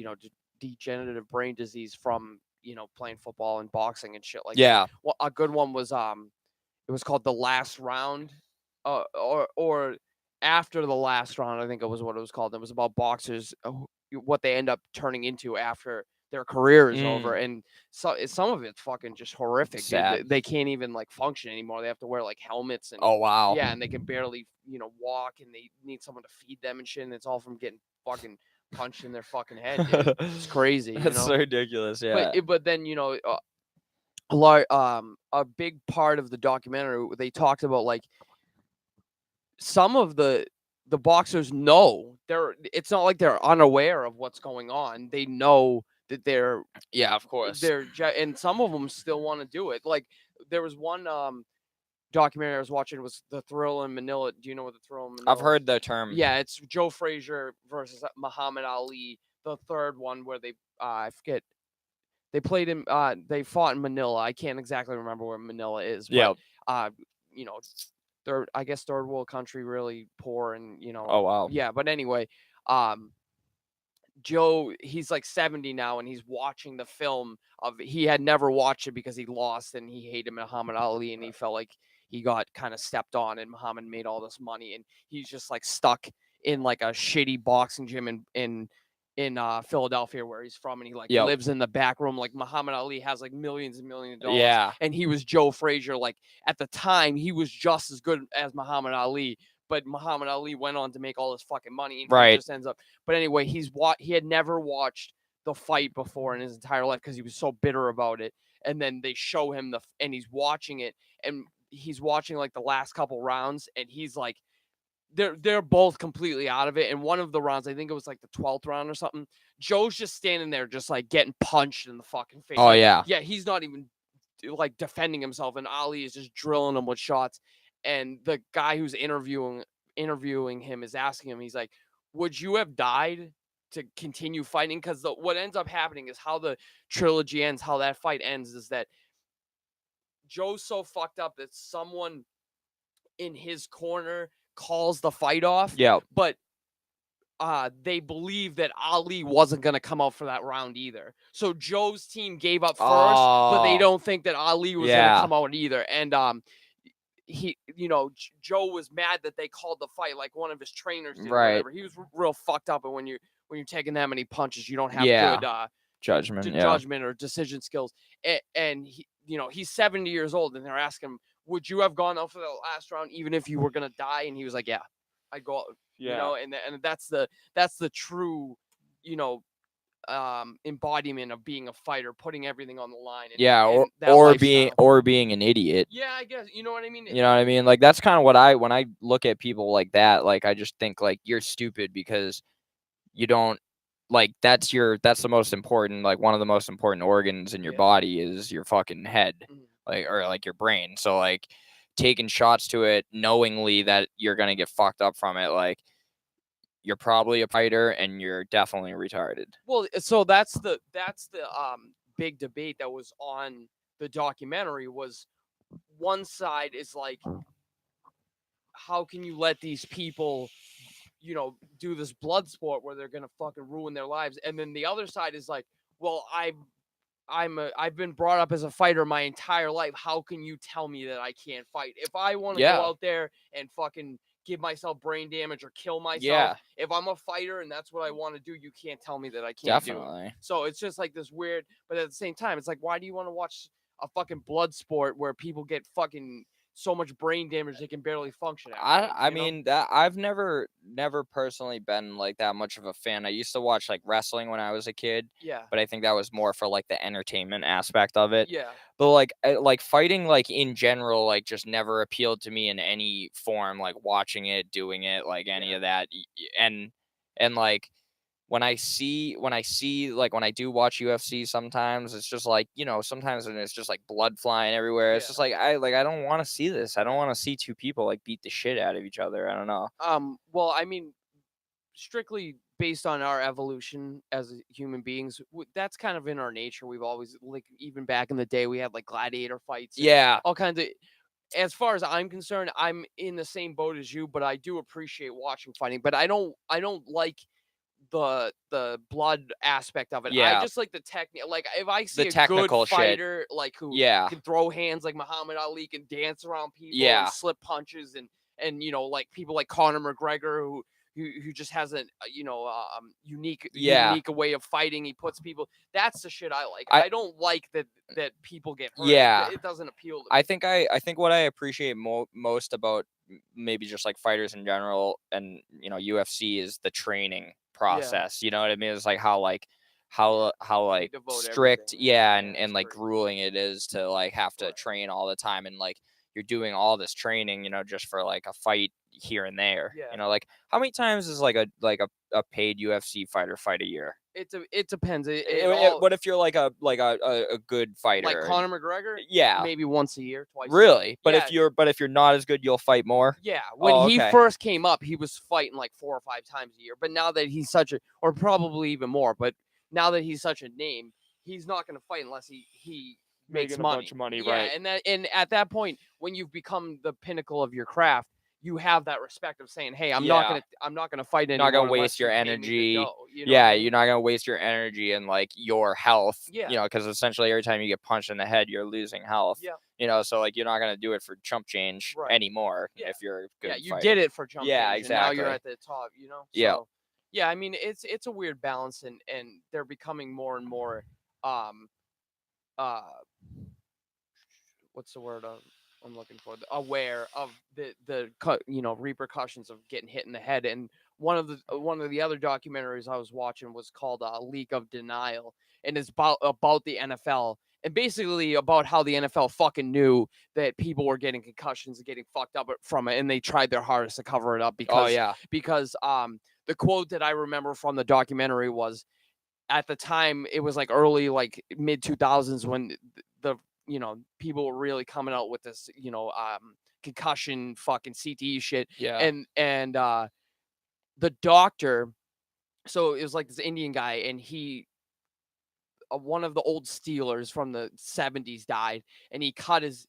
degenerative brain disease from, playing football and boxing and shit like that. Yeah. Well, a good one was it was called The Last Round, or After the Last Round, I think it was what it was called. It was about boxers, what they end up turning into after their career is over, and so some of it's fucking just horrific. Dude. Sad. They can't even like function anymore. They have to wear like helmets and Oh wow. yeah, and they can barely walk, and they need someone to feed them and shit. And it's all from getting fucking punched in their fucking head. Dude. It's crazy. That's so ridiculous. Yeah. But then a big part of the documentary, they talked about like some of the boxers know it's not like they're unaware of what's going on. They know that they're of course. and some of them still want to do it. Like there was one documentary I was watching, it was The Thrill in Manila. Do you know what The Thrill in Manila I've heard the term. Yeah, it's Joe Frazier versus Muhammad Ali. The third one where they I forget. They played in they fought in Manila. I can't exactly remember where Manila is, but third world country, really poor, and Oh wow. yeah, but anyway, Joe, he's like 70 now, and he's watching the film of. He had never watched it because he lost and he hated Muhammad Ali, and he felt like he got kind of stepped on, and Muhammad made all this money, and he's just like stuck in like a shitty boxing gym in Philadelphia where he's from, and he like lives in the back room. Like Muhammad Ali has like millions and millions of dollars. Yeah. And he was Joe Frazier. Like at the time, he was just as good as Muhammad Ali. But Muhammad Ali went on to make all this fucking money, and he just ends up. But anyway, he had never watched the fight before in his entire life because he was so bitter about it. And then they show him and he's watching it, and he's watching like the last couple rounds, and he's like, they're both completely out of it. And one of the rounds, I think it was like the 12th round or something, Joe's just standing there, just like getting punched in the fucking face. Oh like, yeah. Yeah, he's not even like defending himself, and Ali is just drilling him with shots. And the guy who's interviewing him is asking him, he's like, would you have died to continue fighting? Because what ends up happening is how the trilogy ends, how that fight ends, is that Joe's so fucked up that someone in his corner calls the fight off. Yeah. But they believe that Ali wasn't going to come out for that round either. So Joe's team gave up first, but they don't think that Ali was going to come out either. And Joe was mad that they called the fight, like one of his trainers did, or whatever. He was real fucked up. And when you're taking that many punches, you don't have good judgment or decision skills. And he, he's 70 years old, and they're asking him, would you have gone out for the last round even if you were gonna die? And he was like, yeah, I'd go out. Yeah. And that's the true, embodiment of being a fighter, putting everything on the line. Or being an idiot. Yeah, I guess, you know what I mean? You know what I mean? Like that's kind of what when I look at people like that, like I just think like you're stupid because you don't like that's the most important, like one of the most important organs in your body is your fucking head. Like or like your brain. So like taking shots to it knowingly that you're gonna get fucked up from it, like you're probably a fighter and you're definitely retarded. Well, so that's the big debate that was on the documentary. Was one side is like, how can you let these people, do this blood sport where they're gonna fucking ruin their lives? And then the other side is like, well, I've been brought up as a fighter my entire life. How can you tell me that I can't fight? If I want to go out there and fucking give myself brain damage or kill myself, if I'm a fighter and that's what I want to do, you can't tell me that I can't do it. So it's just like this weird, but at the same time, it's like, why do you want to watch a fucking blood sport where people get fucking so much brain damage they can barely function? I mean, that I've never personally been like that much of a fan. I used to watch like wrestling when I was a kid. Yeah. But I think that was more for like the entertainment aspect of it. Yeah. But like fighting like in general like just never appealed to me in any form, like watching it, doing it, like any of that. And like when I see like when I do watch UFC sometimes, it's just like, sometimes when it's just like blood flying everywhere. It's just like I don't want to see this. I don't want to see two people like beat the shit out of each other. I don't know. Well, I mean, strictly based on our evolution as human beings, that's kind of in our nature. We've always, like, even back in the day, we had like gladiator fights. All kinds of. As far as I'm concerned, I'm in the same boat as you, but I do appreciate watching fighting. But I don't like the blood aspect of it. I just like the technique. Like, if I see a good fighter like who can throw hands like Muhammad Ali, can dance around people and slip punches, and like people like Conor McGregor who just has a unique way of fighting. He puts people. That's the shit I like. I don't like that people get hurt. It doesn't appeal to me. I think what I appreciate most about maybe just like fighters in general and UFC is the training process. You know what I mean? It's like how strict and like grueling it is to like have to train all the time, and like you're doing all this training just for like a fight here and there. Like how many times is like a paid UFC fighter fight a year? It depends. What if you're like a good fighter, like Conor McGregor? Maybe once a year, twice. Really? But if you're not as good, you'll fight more. Yeah. When he first came up, he was fighting like 4 or 5 times a year. But now that he's or probably even more. But now that he's such a name, he's not going to fight unless he makes money. A bunch of money, right? And at that point, when you've become the pinnacle of your craft, you have that respect of saying, "Hey, I'm not gonna fight anymore. You're not gonna waste your energy. You're not gonna waste your energy and like your health. Because essentially every time you get punched in the head, you're losing health. So like you're not gonna do it for chump change anymore if you're a good you fighter. did it for chump change. Exactly. And now you're at the top. So, I mean, it's a weird balance, and they're becoming more and more, what's the word I'm looking for? Aware of the repercussions of getting hit in the head. And one of the other documentaries I was watching was called League of Denial, and it's about the NFL and basically about how the NFL fucking knew that people were getting concussions and getting fucked up from it, and they tried their hardest to cover it up because the quote that I remember from the documentary was, at the time it was like early, like mid 2000s, when the people were really coming out with this, concussion fucking CTE shit. And the doctor, so it was like this Indian guy, and he, one of the old Steelers from the 70s died, and he cut his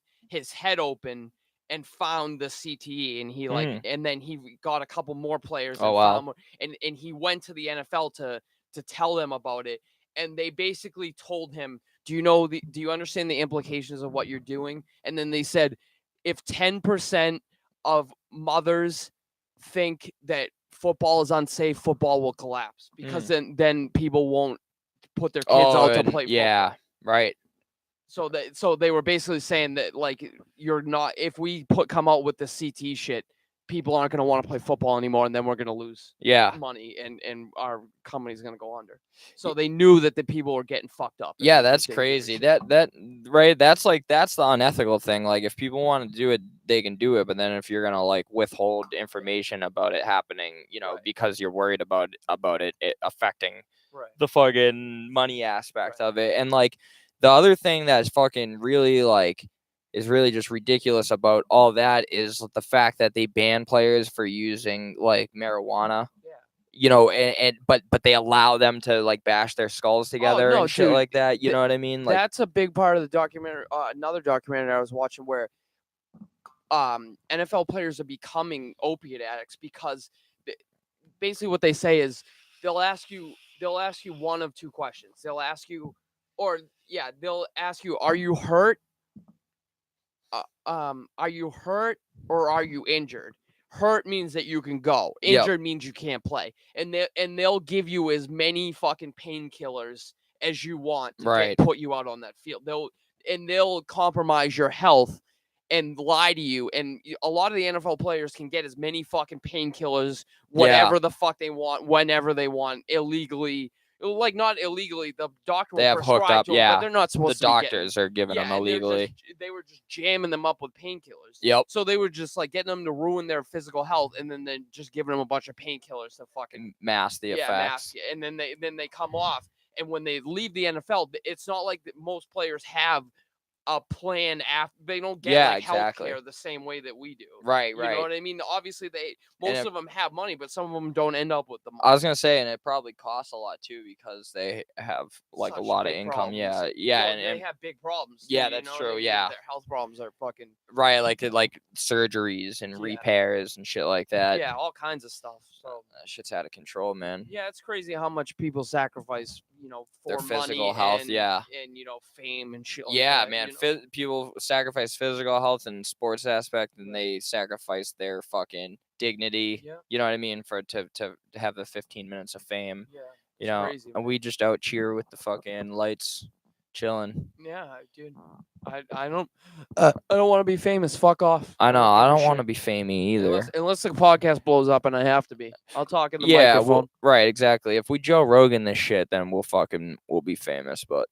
head open and found the CTE, and he and then he got a couple more players. And he went to the NFL to tell them about it. And they basically told him, do you understand the implications of what you're doing? And then they said, if 10% of mothers think that football is unsafe, football will collapse, because then people won't put their kids out to play football. Yeah, right. So they were basically saying that, like, if we come out with the CT shit, people aren't going to want to play football anymore, and then we're going to lose money, and our company's going to go under. So they knew that the people were getting fucked up. Yeah, that's crazy. That right. That's the unethical thing. Like, if people want to do it, they can do it. But then if you're going to like withhold information about it happening, because you're worried about it affecting the fucking money aspect of it. And like the other thing that's fucking really like is really just ridiculous about all that is the fact that they ban players for using like marijuana you know, but they allow them to like bash their skulls together no, and shit dude, like that. You th- know what I mean? Like, That's a big part of the documentary. Another documentary I was watching where NFL players are becoming opiate addicts because basically what they say is they'll ask you one of two questions. They'll ask you, are you hurt? Are you hurt or are you injured? Hurt means that you can go. Yep. Injured means you can't play. And they'll give you as many fucking painkillers as you want to Right. put you out on that field. They'll compromise your health and lie to you. And a lot of the NFL players can get as many fucking painkillers, whatever the fuck they want, whenever they want, illegally. Like, not illegally. The doctor They will have hooked prescribe up, to 'em, yeah. but they're not the supposed to be getting. doctors are giving them and illegally. they were just jamming them up with painkillers. Yep. So they were just like getting them to ruin their physical health, and then just giving them a bunch of painkillers to fucking Mask the effects. mask. And then they come off. And when they leave the NFL, it's not like most players have a plan after. They don't get exactly. healthcare the same way that we do. Right. You know what I mean? Obviously, most of them have money, but some of them don't end up with the money. I was gonna say, and it probably costs a lot too because they have like Such a lot of big income. problems. Yeah, Well, and they have big problems. Yeah, too, that's you know true, what I mean? yeah. Their health problems are fucking right, like surgeries and repairs and shit like that. yeah, all kinds of stuff. So That shit's out of control, man. yeah, it's crazy how much people sacrifice, for Their physical money health, and, yeah. and fame and shit. Like Yeah, that, man. you know? People sacrifice physical health and sports aspect, and they sacrifice their fucking dignity. Yeah. You know what I mean? To have the 15 minutes of fame. Yeah. You know, crazy, and we just out cheer with the fucking lights, chilling. Yeah, dude. I don't want to be famous. Fuck off. I know. I give a don't want to shit. be famey either. Unless the podcast blows up and I have to be. I'll talk in the Yeah, microphone. right, exactly. If we Joe Rogan this shit, then we'll be famous. But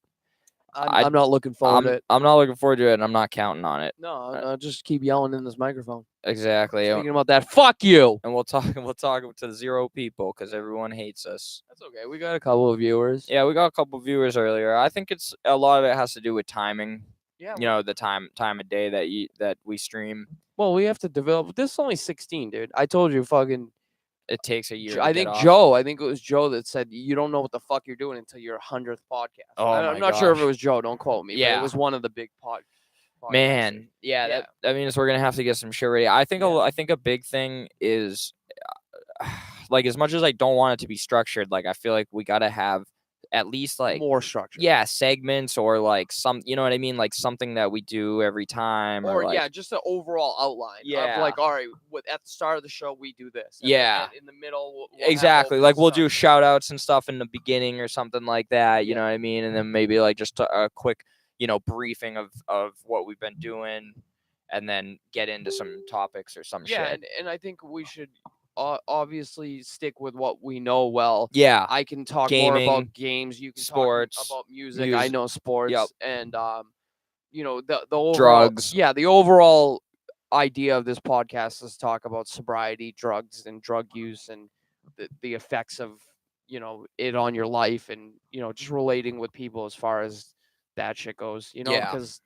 I'm not looking forward to it. I'm not looking forward to it, and I'm not counting on it. No, I'll just keep yelling in this microphone. Exactly. Thinking about that. Fuck you. And we'll talk to 0 people because everyone hates us. That's okay. We got a couple of viewers. Yeah, we got a couple viewers earlier. I think it's a lot of it has to do with timing. Yeah. You know, the time of day that we stream. Well, we have to develop. This is only 16, dude. I told you, fucking. It takes a year. I think it was Joe that said you don't know what the fuck you're doing until your 100th podcast. Oh, I'm not sure if it was Joe. Don't quote me. Yeah. But it was one of the big podcasts. Man, yeah. That means we're gonna have to get some shit ready. I think a big thing is, like, as much as I don't want it to be structured, like I feel like we gotta have at least like more structure. Yeah, segments or like some, you know what I mean, like something that we do every time, or like, just an overall outline. Yeah. Of like, all right, at the start of the show we do this. And Yeah. in the middle, we'll exactly. have Like we'll stuff. do shout outs and stuff in the beginning or something like that. You Yeah. know what I mean, and then maybe like just a quick, briefing of what we've been doing, and then get into some topics or some Yeah, shit. and I think we should obviously stick with what we know well. Yeah. I can talk more Gaming, about games. You can sports, talk about music. I know sports. Yep. And the overall, drugs. Yeah, the overall idea of this podcast is talk about sobriety, drugs, and drug use, and the effects of it on your life, and just relating with people as far as that shit goes. Yeah. Because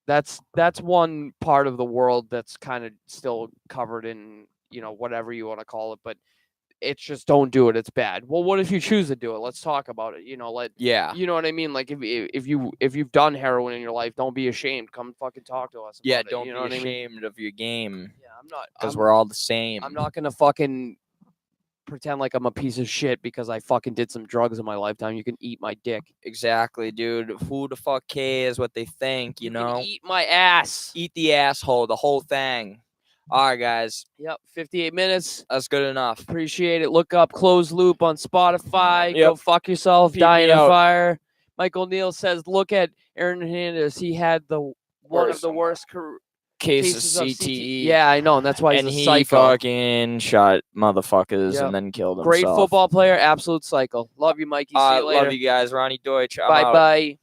that's one part of the world that's kind of still covered in whatever you want to call it, but it's just don't do it. It's bad. Well, what if you choose to do it? Let's talk about it. You know what I mean? Like if you've done heroin in your life, don't be ashamed. Come fucking talk to us. Yeah, about don't it, be ashamed of your game. Yeah, I'm not, because we're all the same. I'm not gonna fucking pretend like I'm a piece of shit because I fucking did some drugs in my lifetime. You can eat my dick. Exactly, dude. Who the fuck cares what they think? You know, can eat my ass. Eat the asshole, the whole thing. All right, guys. Yep, 58 minutes. That's good enough. Appreciate it. Look up Closed Loop on Spotify. Yep. Go fuck yourself. Peep Die in me a out. fire. Michael Neal says, look at Aaron Hernandez. He had one of the worst cases of of CTE. Yeah, I know, and that's why And he's a he psycho. fucking shot motherfuckers Yep. and then killed Great himself. football player, absolute psycho. Love you, Mikey. See you later. Love you guys. Ronnie Deutsch. I'm Bye out. bye.